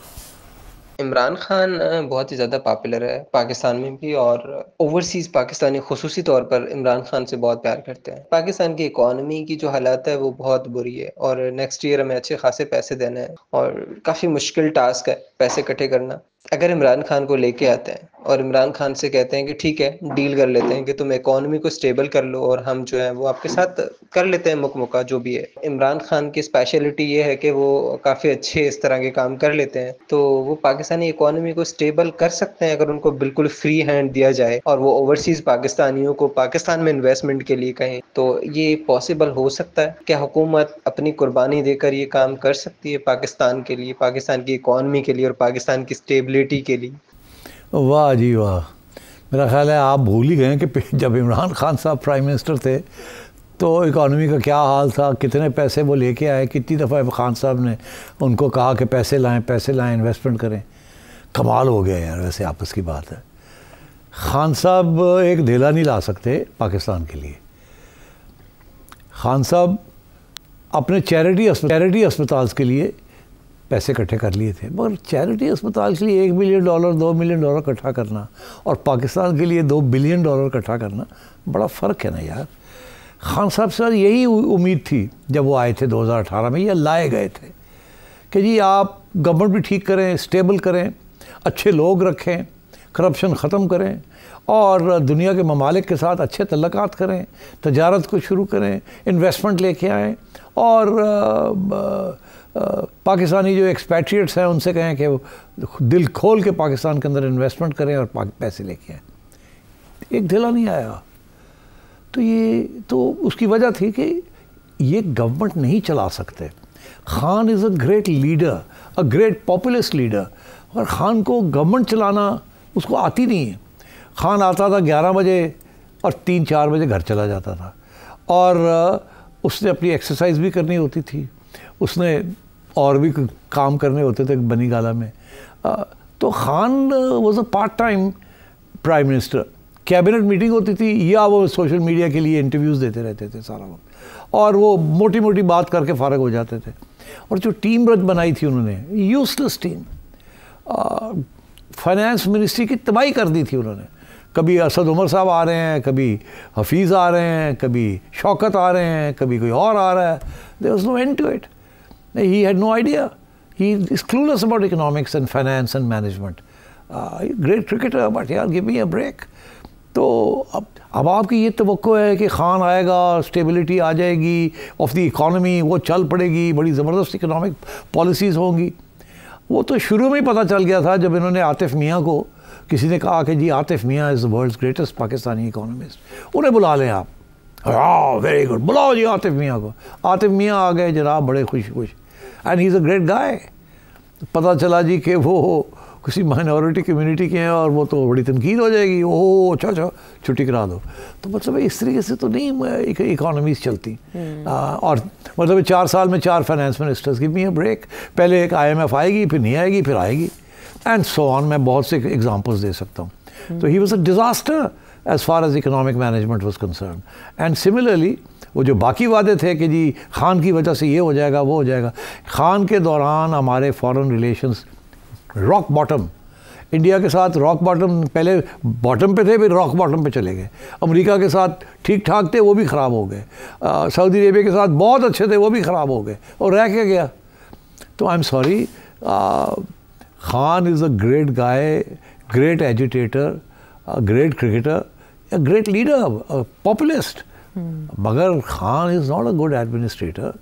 इमरान खान बहुत ही ज़्यादा पॉपुलर है पाकिस्तान में भी, और ओवरसीज़ पाकिस्तानी खुसूसी तौर पर इमरान खान से बहुत प्यार करते हैं। पाकिस्तान की इकॉनमी की जो हालात है वो बहुत बुरी है और नेक्स्ट ईयर हमें अच्छे खासे पैसे देने हैं और काफ़ी मुश्किल टास्क है पैसे इकट्ठे करना। अगर इमरान खान को लेके आते हैं और इमरान खान से कहते हैं कि ठीक है डील कर लेते हैं कि तुम इकोनॉमी को स्टेबल कर लो और हम जो है वो आपके साथ कर लेते हैं मुकमुका जो भी है। इमरान खान की स्पेशलिटी ये है कि वो काफ़ी अच्छे इस तरह के काम कर लेते हैं, तो वो पाकिस्तानी इकोनॉमी को स्टेबल कर सकते हैं अगर उनको बिल्कुल फ्री हैंड दिया जाए और वो ओवरसीज पाकिस्तानियों को पाकिस्तान में इन्वेस्टमेंट के लिए कहें तो ये पॉसिबल हो सकता है। क्या हुकूमत अपनी कुर्बानी देकर ये काम कर सकती है पाकिस्तान के लिए, पाकिस्तान की इकोनॉमी के लिए और पाकिस्तान की स्टेबिलिटी के लिए? वाह जी वाह, मेरा ख्याल है आप भूल ही गए कि जब इमरान खान साहब प्राइम मिनिस्टर थे तो इकॉनमी का क्या हाल था, कितने पैसे वो लेके आए, कितनी दफ़ा खान साहब ने उनको कहा कि पैसे लाएं इन्वेस्टमेंट करें। कमाल हो गया यार, वैसे आपस की बात है। खान साहब एक धेला नहीं ला सकते पाकिस्तान के लिए। खान साहब अपने चैरिटी अस्पताल के लिए पैसे इकट्ठे कर लिए थे, मगर चैरिटी अस्पताल के लिए $1 मिलियन $2 मिलियन इकट्ठा करना और पाकिस्तान के लिए $2 बिलियन इकट्ठा करना बड़ा फ़र्क है ना यार। खान साहब से यही उम्मीद थी जब वो आए थे 2018 में, या लाए गए थे कि जी आप गवर्नमेंट भी ठीक करें, स्टेबल करें, अच्छे लोग रखें, करप्शन ख़त्म करें और दुनिया के ममालिक के साथ अच्छे तल्लुकात करें, तजारत को शुरू करें, इन्वेस्टमेंट लेके आएँ और पाकिस्तानी जो एक्सपैट्रिएट्स हैं उनसे कहें कि वो दिल खोल के पाकिस्तान के अंदर इन्वेस्टमेंट करें और पैसे लेके आएँ। एक ढिला नहीं आया। तो उसकी वजह थी कि ये गवर्नमेंट नहीं चला सकते। Khan is a great leader, a great populist leader, और खान को गवर्नमेंट चलाना उसको आती नहीं है। खान आता था 11 बजे और 3-4 बजे घर चला जाता था, और उसने अपनी एक्सरसाइज भी करनी होती थी, उसने और भी काम करने होते थे बनी गाला में। तो Khan was a part time prime minister. Cabinet meeting होती थी या वो सोशल मीडिया के लिए इंटरव्यूज़ देते रहते थे सारा वक्त, और वो मोटी मोटी बात करके फ़ारग हो जाते थे। और जो टीम रच बनाई थी उन्होंने, यूजलेस टीम, फाइनेंस मिनिस्ट्री की तबाही कर दी थी उन्होंने। कभी असद उमर साहब आ रहे हैं, कभी हफीज़ आ रहे हैं, कभी शौकत आ रहे हैं, कभी कोई और आ रहा है। There was no end to it. He had no idea, he is clueless about economics and finance and management. Great cricketer, but यार गिव मी अ ब्रेक। तो अब आपकी ये तवक्को है कि खान आएगा, स्टेबिलिटी आ जाएगी ऑफ द इकॉनमी, वो चल पड़ेगी, बड़ी ज़बरदस्त इकोनॉमिक पॉलिसीज़ होंगी। वो तो शुरू में ही पता चल गया था जब इन्होंने आतिफ मियाँ को, किसी ने कहा कि जी आतिफ मियाँ is the world's greatest Pakistani economist, उन्हें बुला लें आप। हाँ वेरी गुड, बुलाओ जी आतिफ मियाँ को। आतिफ मियाँ आ गए जनाब, बड़े खुश and he is a great गाय। पता चला जी कि वो किसी माइनॉरिटी कम्युनिटी के हैं और वो तो बड़ी तनकीद हो जाएगी, ओह अच्छा छुट्टी करा दो। तो मतलब इस तरीके से तो नहीं इकोनॉमीज चलती। और मतलब 4 साल में 4 finance ministers, give me a break. पहले एक IMF आएगी, फिर नहीं आएगी, फिर आएगी, एंड सो ऑन। मैं बहुत से एग्जांपल्स दे सकता हूँ। तो he was a disaster as far as economic management was concern. And similarly वो जो बाकी वादे थे कि जी खान की वजह से ये हो जाएगा, वो हो जाएगा, खान के दौरान हमारे foreign relations rock bottom, India के साथ रॉक बॉटम, पहले बॉटम पे थे फिर रॉक बॉटम पे चले गए। अमेरिका के साथ ठीक ठाक थे, वो भी ख़राब हो गए। सऊदी अरेबिया के साथ बहुत अच्छे थे, वो भी ख़राब हो गए, और रह क्या गया। तो I am sorry, Khan is a great guy, great agitator, great cricketer, a great leader, populist, मगर Khan is not a good administrator.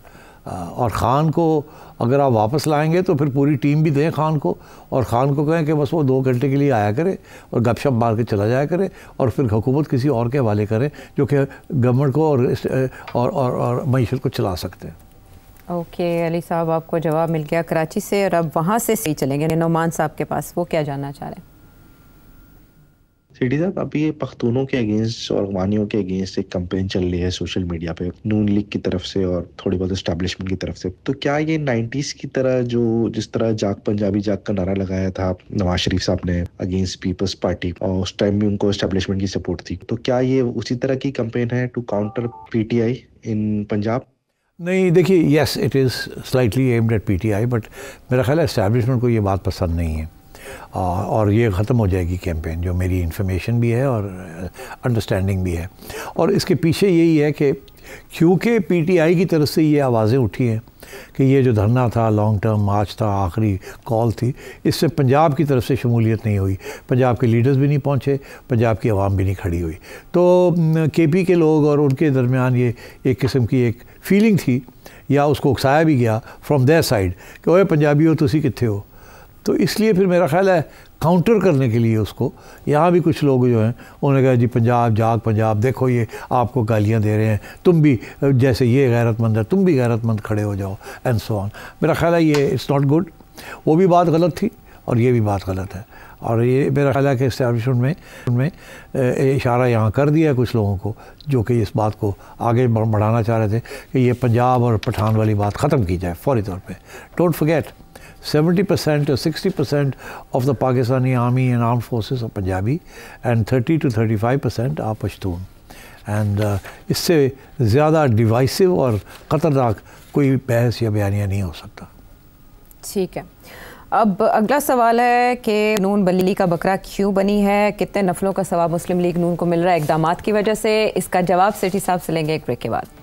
और खान को अगर आप वापस लाएंगे तो फिर पूरी टीम भी दें खान को, और खान को कहें कि बस वो 2 घंटे के लिए आया करे और गपशप मार के चला जाया करे, और फिर हुकूमत किसी और के हवाले करें जो कि गवर्नमेंट को और मईशत को चला सकते हैं। ओके अली साहब, आपको जवाब मिल गया कराची से, और अब वहाँ से सही चलेंगे नोमान साहब के पास। वो क्या जानना चाह रहे हैं? सीडी साहब, अभी ये पख्तूनों के अगेंस्ट और अफगानियों के अगेंस्ट एक कैंपेन चल रही है सोशल मीडिया पे, नून लीग की तरफ से और थोड़ी बहुत एस्टैब्लिशमेंट की तरफ से। तो क्या ये 90s की तरह, जो जिस तरह जाग पंजाबी जाग का नारा लगाया था नवाज शरीफ साहब ने अगेंस्ट पीपल्स पार्टी, और उस टाइम भी उनको एस्टैब्लिशमेंट की सपोर्ट थी, तो क्या ये उसी तरह की कैंपेन है टू काउंटर PTI इन पंजाब? नहीं, देखिए, yes it is slightly aimed at PTI, but मेरा ख्याल है एस्टैब्लिशमेंट को ये बात पसंद नहीं है, और ये ख़त्म हो जाएगी कैंपेन, जो मेरी इन्फॉर्मेशन भी है और अंडरस्टैंडिंग भी है। और इसके पीछे यही है कि क्योंकि पीटीआई की तरफ से ये आवाज़ें उठी हैं कि ये जो धरना था, लॉन्ग टर्म मार्च था, आखिरी कॉल थी, इससे पंजाब की तरफ से शमूलियत नहीं हुई, पंजाब के लीडर्स भी नहीं पहुँचे, पंजाब की आवाम भी नहीं खड़ी हुई। तो केपी के लोग और उनके दरमियान ये एक किस्म की एक फीलिंग थी, या उसको उकसाया भी गया फ्रॉम देयर साइड कि ओए पंजाबी हो, तुसी कित्थे हो। तो इसलिए फिर मेरा ख्याल है काउंटर करने के लिए उसको यहाँ भी कुछ लोग जो हैं उन्होंने कहा जी पंजाब जाग पंजाब, देखो ये आपको गालियाँ दे रहे हैं, तुम भी जैसे ये गैरतमंद है तुम भी गैरतमंद खड़े हो जाओ एंड सो ऑन। मेरा ख्याल है ये इट्स नॉट गुड। वो भी बात गलत थी और ये भी बात गलत है, और ये मेरा ख्याल है कि इस्टेब्लिशमेंट में इशारा यहाँ कर दिया कुछ लोगों को जो कि इस बात को आगे बढ़ाना चाह रहे थे कि ये पंजाब और पठान वाली बात ख़त्म की जाए फौरी तौर पे। Don't forget 70% or 60% of the Pakistani army and armed forces are Punjabi and 30 to 35% are Pashtun, and इससे ज़्यादा डिवाइसिव और ख़तरनाक कोई बहस या बयानिया नहीं हो सकता। ठीक है, अब अगला सवाल है कि नून बल्ली का बकरा क्यों बनी है, कितने नफलों का सवाब मुस्लिम लीग नून को मिल रहा है इक़दामात की वजह से। इसका जवाब सेठी साहब से लेंगे एक ब्रेक के बाद।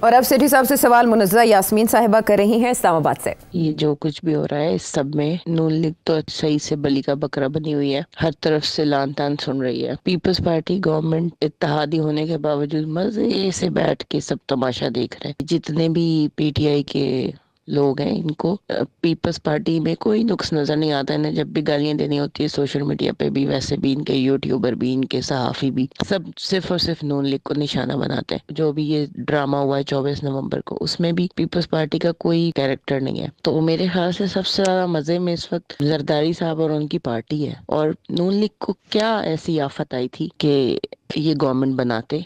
और अब सेठी साहब से सवाल मुनज़्ज़ा यास्मीन साहिबा कर रही हैं इस्लामाबाद से। ये जो कुछ भी हो रहा है इस सब में नून लीग तो सही से बली का बकरा बनी हुई है, हर तरफ से लान तान सुन रही है। पीपल्स पार्टी गवर्नमेंट इत्तेहादी होने के बावजूद मजे से बैठ के सब तमाशा देख रहे हैं। जितने भी पीटीआई के लोग हैं इनको पीपल्स पार्टी में कोई नुक्स नजर नहीं आता है। जब भी गालियां देनी होती है सोशल मीडिया पे भी, वैसे भी इनके यूट्यूबर भी, इनके सहाफ़ी भी, सब सिर्फ और सिर्फ नून लीग को निशाना बनाते हैं। जो भी ये ड्रामा हुआ है 24 नवंबर को, उसमें भी पीपल्स पार्टी का कोई कैरेक्टर नहीं है। तो मेरे ख्याल से सबसे ज्यादा मजे में इस वक्त जरदारी साहब और उनकी पार्टी है। और नून लीग को क्या ऐसी आफत आई थी कि ये गवर्नमेंट बनाते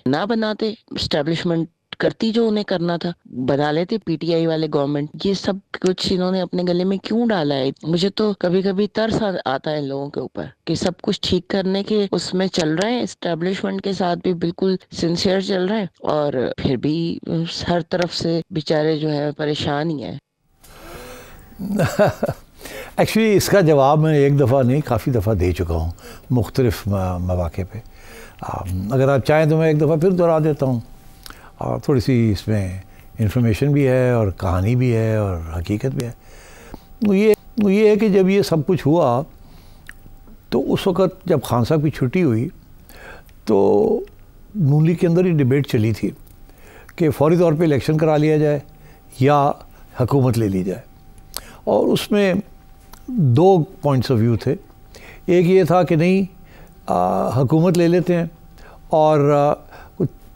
एस्टेब्लिशमेंट करती जो उन्हें करना था, बना लेते पीटीआई वाले गवर्नमेंट। ये सब कुछ इन्होंने अपने गले में क्यों डाला है? मुझे तो कभी कभी तरस आता है इन लोगों के ऊपर कि सब कुछ ठीक करने के उसमें चल रहे हैं, एस्टेब्लिशमेंट के साथ भी बिल्कुल सिंसियर चल रहे हैं, और फिर भी हर तरफ से बेचारे जो है परेशान ही है। एक्चुअली इसका जवाब मैं एक दफ़ा नहीं काफ़ी दफ़ा दे चुका हूँ मुख्तलिफ मौक़े पे। अगर आप चाहें तो मैं एक दफ़ा फिर दोहरा देता हूँ, और थोड़ी सी इसमें इंफॉर्मेशन भी है और कहानी भी है और हकीकत भी है। ये है कि जब ये सब कुछ हुआ तो उस वक़्त जब खान साहब की छुट्टी हुई तो नून लीग के अंदर ही डिबेट चली थी कि फौरी तौर पे इलेक्शन करा लिया जाए या हुकूमत ले ली जाए। और उसमें दो पॉइंट्स ऑफ व्यू थे। एक ये था कि नहीं हुकूमत ले लेते हैं और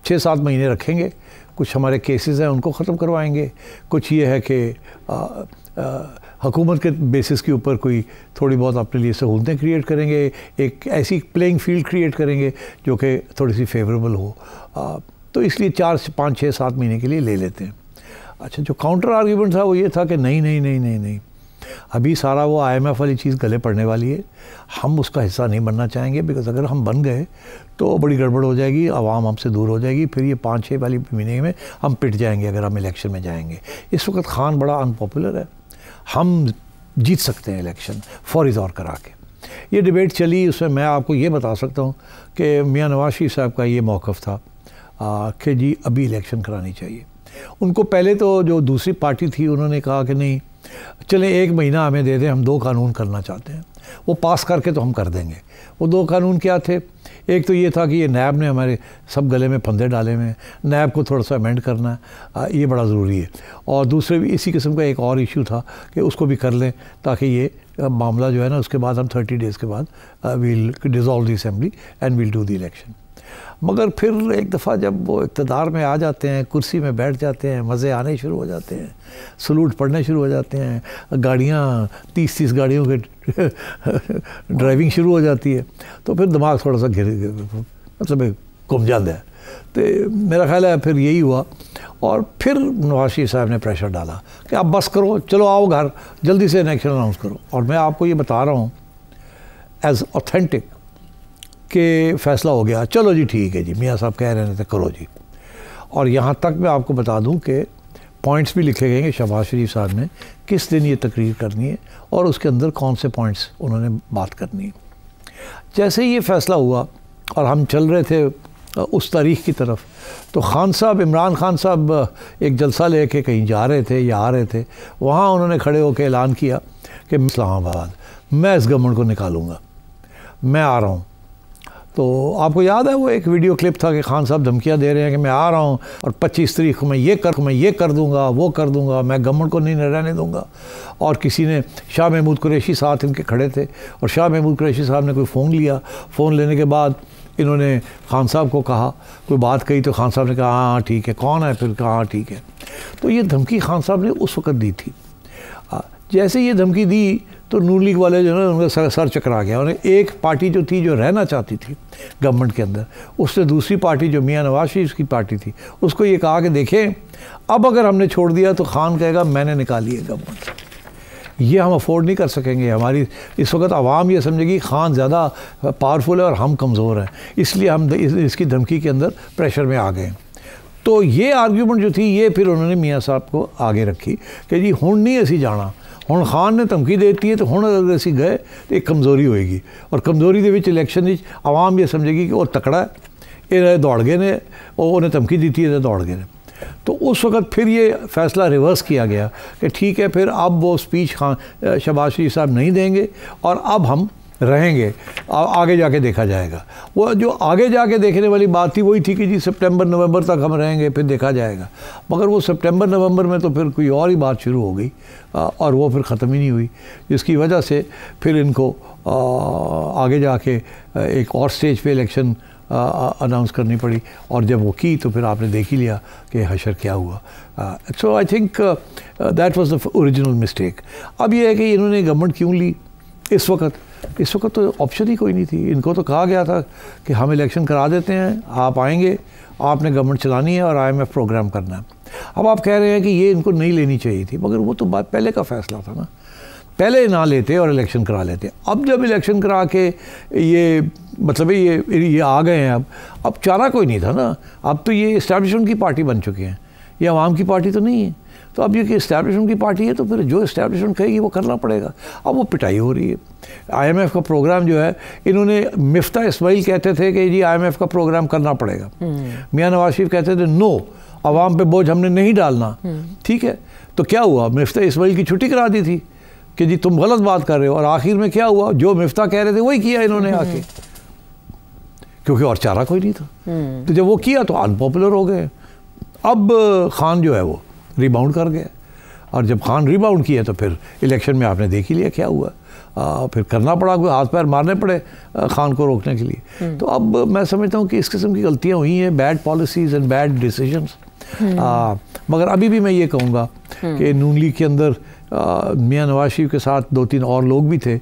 6-7 महीने रखेंगे, कुछ हमारे केसेस हैं उनको ख़त्म करवाएंगे, कुछ ये है कि हुकूमत के बेसिस के ऊपर कोई थोड़ी बहुत अपने लिए सहूलतें क्रिएट करेंगे, एक ऐसी प्लेइंग फील्ड क्रिएट करेंगे जो कि थोड़ी सी फेवरेबल हो। तो इसलिए 4-5-6-7 महीने के लिए ले लेते हैं। अच्छा, जो काउंटर आर्ग्यूमेंट था वो ये था कि नहीं, अभी सारा वो IMF वाली चीज़ गले पड़ने वाली है, हम उसका हिस्सा नहीं बनना चाहेंगे, बिकॉज अगर हम बन गए तो बड़ी गड़बड़ हो जाएगी, आवाम हमसे दूर हो जाएगी, फिर ये 5-6 वाली महीने में हम पिट जाएंगे अगर हम इलेक्शन में जाएंगे। इस वक्त खान बड़ा अनपॉपुलर है, हम जीत सकते हैं इलेक्शन फौरी तौर करा के। ये डिबेट चली, उसमें मैं आपको ये बता सकता हूँ कि मियाँ नवाज शरीफ साहब का ये मौक़िफ़ था कि जी अभी इलेक्शन करानी चाहिए। उनको पहले तो जो दूसरी पार्टी थी उन्होंने कहा कि नहीं चलें 1 महीना हमें दे दें, हम 2 कानून करना चाहते हैं, वो पास करके तो हम कर देंगे। वो 2 कानून क्या थे? एक तो ये था कि ये नैब ने हमारे सब गले में फंदे डाले हुए हैं, नैब को थोड़ा सा अमेंड करना है, ये बड़ा ज़रूरी है। और दूसरे भी इसी किस्म का एक और इशू था कि उसको भी कर लें ताकि ये मामला जो है ना उसके बाद हम 30 डेज़ के बाद we'll dissolve the assembly and we'll do the election. मगर फिर एक दफ़ा जब वो इक़्तिदार में आ जाते हैं, कुर्सी में बैठ जाते हैं, मज़े आने शुरू हो जाते हैं, सलूट पड़ने शुरू हो जाते हैं, गाड़ियाँ 30-30 गाड़ियों के ड्राइविंग शुरू हो जाती है, तो फिर दिमाग थोड़ा सा मतलब घूम जाता है। तो मेरा ख्याल है फिर यही हुआ, और फिर नवाज शरीफ साहब ने प्रेशर डाला कि अब बस करो, चलो आओ घर, जल्दी से इलेक्शन अनाउंस करो। और मैं आपको ये बता रहा हूँ एज ऑथेंटिक कि फ़ैसला हो गया, चलो जी ठीक है जी, मियाँ साहब कह रहे थे करो जी। और यहाँ तक मैं आपको बता दूँ कि पॉइंट्स भी लिखे गए हैं शहबाज शरीफ साहब ने किस दिन ये तकरीर करनी है और उसके अंदर कौन से पॉइंट्स उन्होंने बात करनी है। जैसे ये फ़ैसला हुआ और हम चल रहे थे उस तारीख की तरफ, तो खान साहब, इमरान खान साहब एक जलसा लेके कहीं जा रहे थे या आ रहे थे, वहाँ उन्होंने खड़े होकर ऐलान किया कि इस्लामाबाद मैं इस गवर्नमेंट को निकालूंगा, मैं आ रहा हूँ। तो आपको याद है वो एक वीडियो क्लिप था कि खान साहब धमकियाँ दे रहे हैं कि मैं आ रहा हूँ और 25 तारीख को मैं ये कर दूँगा, वो कर दूँगा, मैं गवर्नमेंट को नहीं रहने दूँगा। और किसी ने, शाह महमूद कुरैशी साथ इनके खड़े थे और शाह महमूद कुरैशी साहब ने कोई फ़ोन लिया। फ़ोन लेने के बाद इन्होंने खान साहब को कहा, कोई बात कही, तो खान साहब ने कहा हाँ ठीक है, कौन है, फिर कहा हाँ ठीक है। तो ये धमकी खान साहब ने उस वक़्त दी थी। जैसे ये धमकी दी तो नून लीग वाले जो है उनका सर चकरा गया। उन्हें एक पार्टी जो थी जो रहना चाहती थी गवर्नमेंट के अंदर, उससे दूसरी पार्टी जो मियां नवाज शरीफ की पार्टी थी उसको ये कहा कि देखें अब अगर हमने छोड़ दिया तो खान कहेगा मैंने निकाली है गवर्नमेंट, ये हम अफोर्ड नहीं कर सकेंगे। हमारी इस वक्त आवाम ये समझेगी खान ज़्यादा पावरफुल है और हम कमज़ोर हैं, इसलिए हम इसकी धमकी के अंदर प्रेशर में आ गए। तो ये आर्ग्यूमेंट जो थी ये फिर उन्होंने मियाँ साहब को आगे रखी कि जी हुण नहीं असी जाना, हुण खान ने धमकी देती है तो हुण अगर असी गए तो एक कमज़ोरी होएगी और कमज़ोरी दे विच इलैक्शन विच आवाम ये समझेगी कि वो तकड़ा है, ये दौड़ गए ने, उन्हें धमकी दी थी तो दौड़ गए ने। तो उस वक़्त फिर ये फ़ैसला रिवर्स किया गया कि ठीक है फिर अब वो स्पीच खान शहबाज शरीफ साहब नहीं देंगे और अब हम रहेंगे, आगे जाके देखा जाएगा। वो जो आगे जाके देखने वाली बात थी वही थी कि जी सितंबर नवंबर तक हम रहेंगे फिर देखा जाएगा, मगर वो सितंबर नवंबर में तो फिर कोई और ही बात शुरू हो गई और वो फिर ख़त्म ही नहीं हुई, जिसकी वजह से फिर इनको आगे जाके एक और स्टेज पे इलेक्शन अनाउंस करनी पड़ी और जब वो की तो फिर आपने देख ही लिया कि हशर क्या हुआ। So I think that was the original mistake. अब ये है कि इन्होंने गवर्नमेंट क्यों ली इस वक्त तो ऑप्शन ही कोई नहीं थी। इनको तो कहा गया था कि हम इलेक्शन करा देते हैं, आप आएंगे, आपने गवर्नमेंट चलानी है और IMF प्रोग्राम करना है। अब आप कह रहे हैं कि ये इनको नहीं लेनी चाहिए थी, मगर वो तो बात पहले का फ़ैसला था ना, पहले ना लेते और इलेक्शन करा लेते। अब जब इलेक्शन करा के ये मतलब ये आ गए हैं, अब चारा कोई नहीं था ना, अब तो ये इस्टेब्लिशमेंट की पार्टी बन चुके हैं, ये आवाम की पार्टी तो नहीं है। तो अब ये कि इस्टेब्लिशमेंट की पार्टी है तो फिर जो इस्टेब्लिशमेंट कहेगी वो करना पड़ेगा। अब वो पिटाई हो रही है। IMF का प्रोग्राम जो है, इन्होंने मिफ्ता इस्माइल कहते थे कि जी IMF का प्रोग्राम करना पड़ेगा, मियां नवाज शरीफ कहते थे नो, आवाम पे बोझ हमने नहीं डालना। ठीक है, तो क्या हुआ, मिफ्ता इस्माइल की छुट्टी करा दी थी कि जी तुम गलत बात कर रहे हो, और आखिर में क्या हुआ, जो मिफ्ता कह रहे थे वही किया इन्होंने आके, क्योंकि और चारा कोई नहीं था। तो जब वो किया तो अनपॉपुलर हो गए। अब खान जो है वो रिबाउंड कर गया, और जब खान रिबाउंड किया तो फिर इलेक्शन में आपने देख ही लिया क्या हुआ। फिर करना पड़ा, हाथ पैर मारने पड़े खान को रोकने के लिए। तो अब मैं समझता हूँ कि इस किस्म की गलतियाँ हुई हैं, bad policies and bad decisions. मगर अभी भी मैं ये कहूँगा कि नून लीग के अंदर मियां नवाज शरीफ के साथ 2-3 और लोग भी थे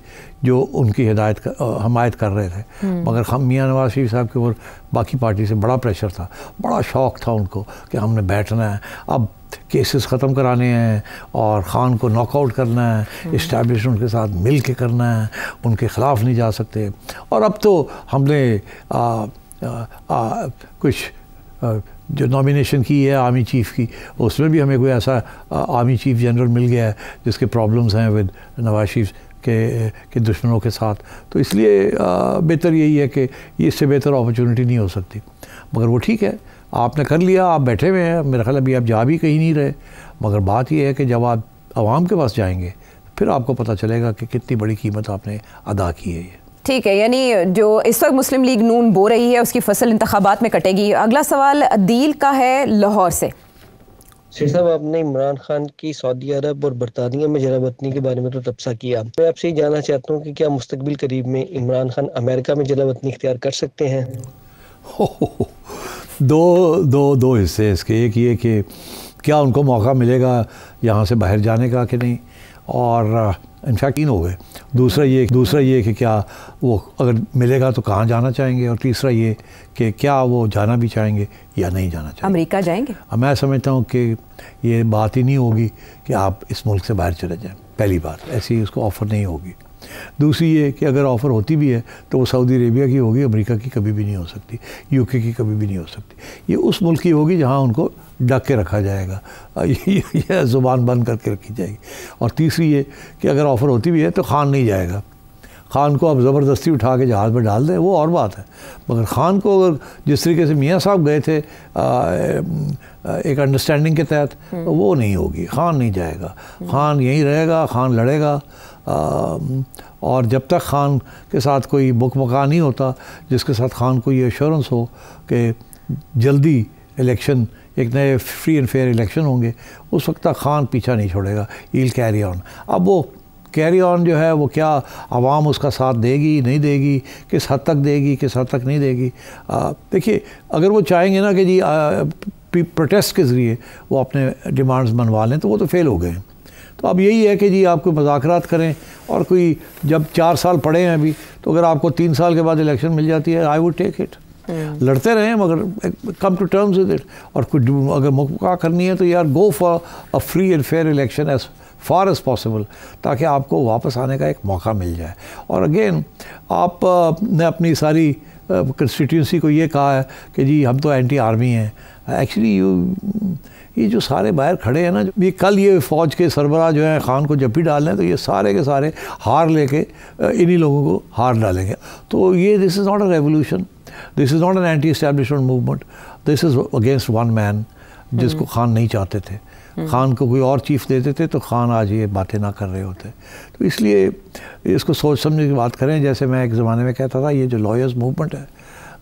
जो उनकी हमायत कर रहे थे, मगर मियां नवाज शरीफ साहब के ऊपर बाकी पार्टी से बड़ा प्रेशर था, बड़ा शौक़ था उनको कि हमने बैठना है, अब केसेस ख़त्म कराने हैं और ख़ान को नॉकआउट करना है, इस्टेब्लिशमेंट के साथ मिल के करना है, उनके ख़िलाफ़ नहीं जा सकते। और अब तो हमने कुछ जो नॉमिनेशन की है आर्मी चीफ़ की, उसमें भी हमें कोई ऐसा आर्मी चीफ जनरल मिल गया है जिसके प्रॉब्लम्स हैं विद नवाज शरीफ के दुश्मनों के साथ। तो इसलिए बेहतर यही है कि इससे बेहतर अपॉर्चुनिटी नहीं हो सकती। मगर वो ठीक है, आपने कर लिया, आप बैठे हुए हैं, मेरा ख्याल अभी आप जा भी कहीं नहीं रहे। मगर बात यह है कि जब आप आवाम के पास जाएंगे फिर आपको पता चलेगा कि कितनी बड़ी कीमत आपने अदा की है। ये ठीक है, यानी जो इस वक्त मुस्लिम लीग नून बो रही है उसकी फसल इंतखाबात में कटेगी। अगला सवाल अदील का है लाहौर से। शेर साहब, आपने इमरान खान की सऊदी अरब और बरतानिया में जलावतनी के बारे में तो तबसरा किया, मैं आपसे ये जानना चाहता हूँ कि क्या मुस्तकबिल करीब में इमरान खान अमेरिका में जलावतनी इख्तियार कर सकते हैं? दो हिस्से इसके। एक ये कि क्या उनको मौका मिलेगा यहाँ से बाहर जाने का कि नहीं, और इनफैक्ट 3 हो गए। दूसरा ये कि क्या वो अगर मिलेगा तो कहाँ जाना चाहेंगे, और तीसरा ये कि क्या वो जाना भी चाहेंगे या नहीं जाना चाहेंगे। अमेरिका जाएंगे? मैं समझता हूँ कि ये बात ही नहीं होगी कि आप इस मुल्क से बाहर चले जाएं। पहली बात, ऐसी उसको ऑफ़र नहीं होगी। दूसरी ये कि अगर ऑफ़र होती भी है तो वो सऊदी अरेबिया की होगी, अमेरिका की कभी भी नहीं हो सकती, यूके की कभी भी नहीं हो सकती। ये उस मुल्क की होगी जहाँ उनको ढक के रखा जाएगा, ये ज़ुबान बंद करके रखी जाएगी। और तीसरी ये कि अगर ऑफ़र होती भी है तो खान नहीं जाएगा, ख़ान को आप ज़बरदस्ती उठा के जहाज़ में डाल दें वो और बात है, मगर ख़ान को अगर जिस तरीके से मियाँ साहब गए थे एक अंडरस्टैंडिंग के तहत, वो नहीं होगी। ख़ान नहीं जाएगा, ख़ान यहीं रहेगा, ख़ान लड़ेगा। और जब तक ख़ान के साथ कोई मुकमका नहीं होता जिसके साथ ख़ान को ये एश्योरेंस हो कि जल्दी इलेक्शन, एक नए फ्री एंड फेयर इलेक्शन होंगे, उस वक्त तक ख़ान पीछा नहीं छोड़ेगा। ईल कैरी ऑन। अब वो कैरी ऑन जो है वो क्या आवाम उसका साथ देगी नहीं देगी, किस हद तक देगी किस हद तक नहीं देगी। देखिए अगर वो चाहेंगे ना कि जी प्रोटेस्ट के ज़रिए वो अपने डिमांड्स मनवा लें तो वो तो फेल हो गए। तो अब यही है कि जी आप कोई मुज़ाकरात करें, और कोई जब 4 साल पड़े हैं अभी, तो अगर आपको 3 साल के बाद इलेक्शन मिल जाती है, आई वुड टेक इट। लड़ते रहें मगर come to terms with it. और कुछ अगर मुकम्मल करनी है तो यार go for a free and fair election as far as possible, ताकि आपको वापस आने का एक मौका मिल जाए। और अगेन आप ने अपनी सारी कंस्टिट्यूंसी को ये कहा है कि जी हम तो एंटी आर्मी हैं। एक्चुअली ये जो सारे बाहर खड़े हैं ना, ये कल ये फ़ौज के सरबराह जो हैं ख़ान को जब भी डाल रहे हैं तो ये सारे के सारे हार लेके इन्हीं लोगों को हार डालेंगे। तो ये this is not a revolution, this is not an anti establishment movement, this is against one man जिसको ख़ान नहीं चाहते थे। ख़ान को कोई और चीफ देते थे तो ख़ान आज ये बातें ना कर रहे होते। तो इसलिए इसको सोच समझ की बात करें। जैसे मैं एक ज़माने में कहता था, ये जो लॉयर्स मूवमेंट है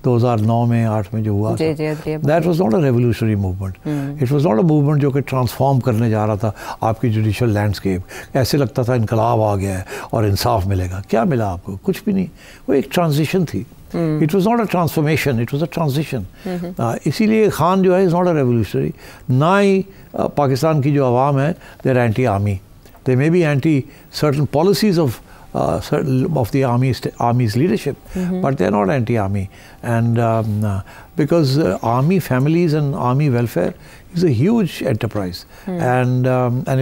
2009 में 8 में जो हुआ, that was not a revolutionary movement. It was not a movement जो कि ट्रांसफॉर्म करने जा रहा था आपकी जुडिशल लैंडस्केप। ऐसे लगता था इनकलाब आ गया है और इंसाफ मिलेगा। क्या मिला आपको? कुछ भी नहीं। वो एक ट्रांजिशन थी। It was not a transformation, it was a transition. इसीलिए ख़ान जो है इज़ नॉट अ रेवोल्यूशनरी। ना ही पाकिस्तान की जो आवाम है they are anti army, they may be anti certain policies of the army's leadership, but they are not anti-army, and because army families and army welfare is a huge enterprise, and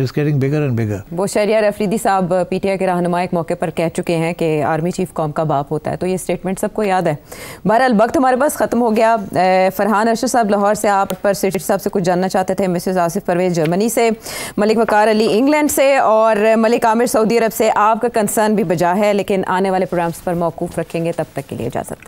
it's getting bigger and bigger. वो शहरियार अफरीदी साहब पीटीआई के रहनुमा एक मौके पर कह चुके हैं कि आर्मी चीफ कौम का बाप होता है, तो ये स्टेटमेंट सबको याद है। बहरहाल वक्त हमारे पास ख़त्म हो गया। फरहान अरशद साहब लाहौर से, आप पर सेठ साहब से कुछ जानना चाहते थे, मिसेस आसिफ परवेज़ जर्मनी से, मलिक वकार अली इंग्लैंड से और मलिक आमिर सऊदी अरब से। आपका कंसर्न भी बजा है, लेकिन आने वाले प्रोग्राम्स पर मौकूफ़ रखेंगे। तब तक के लिए इजाज़त।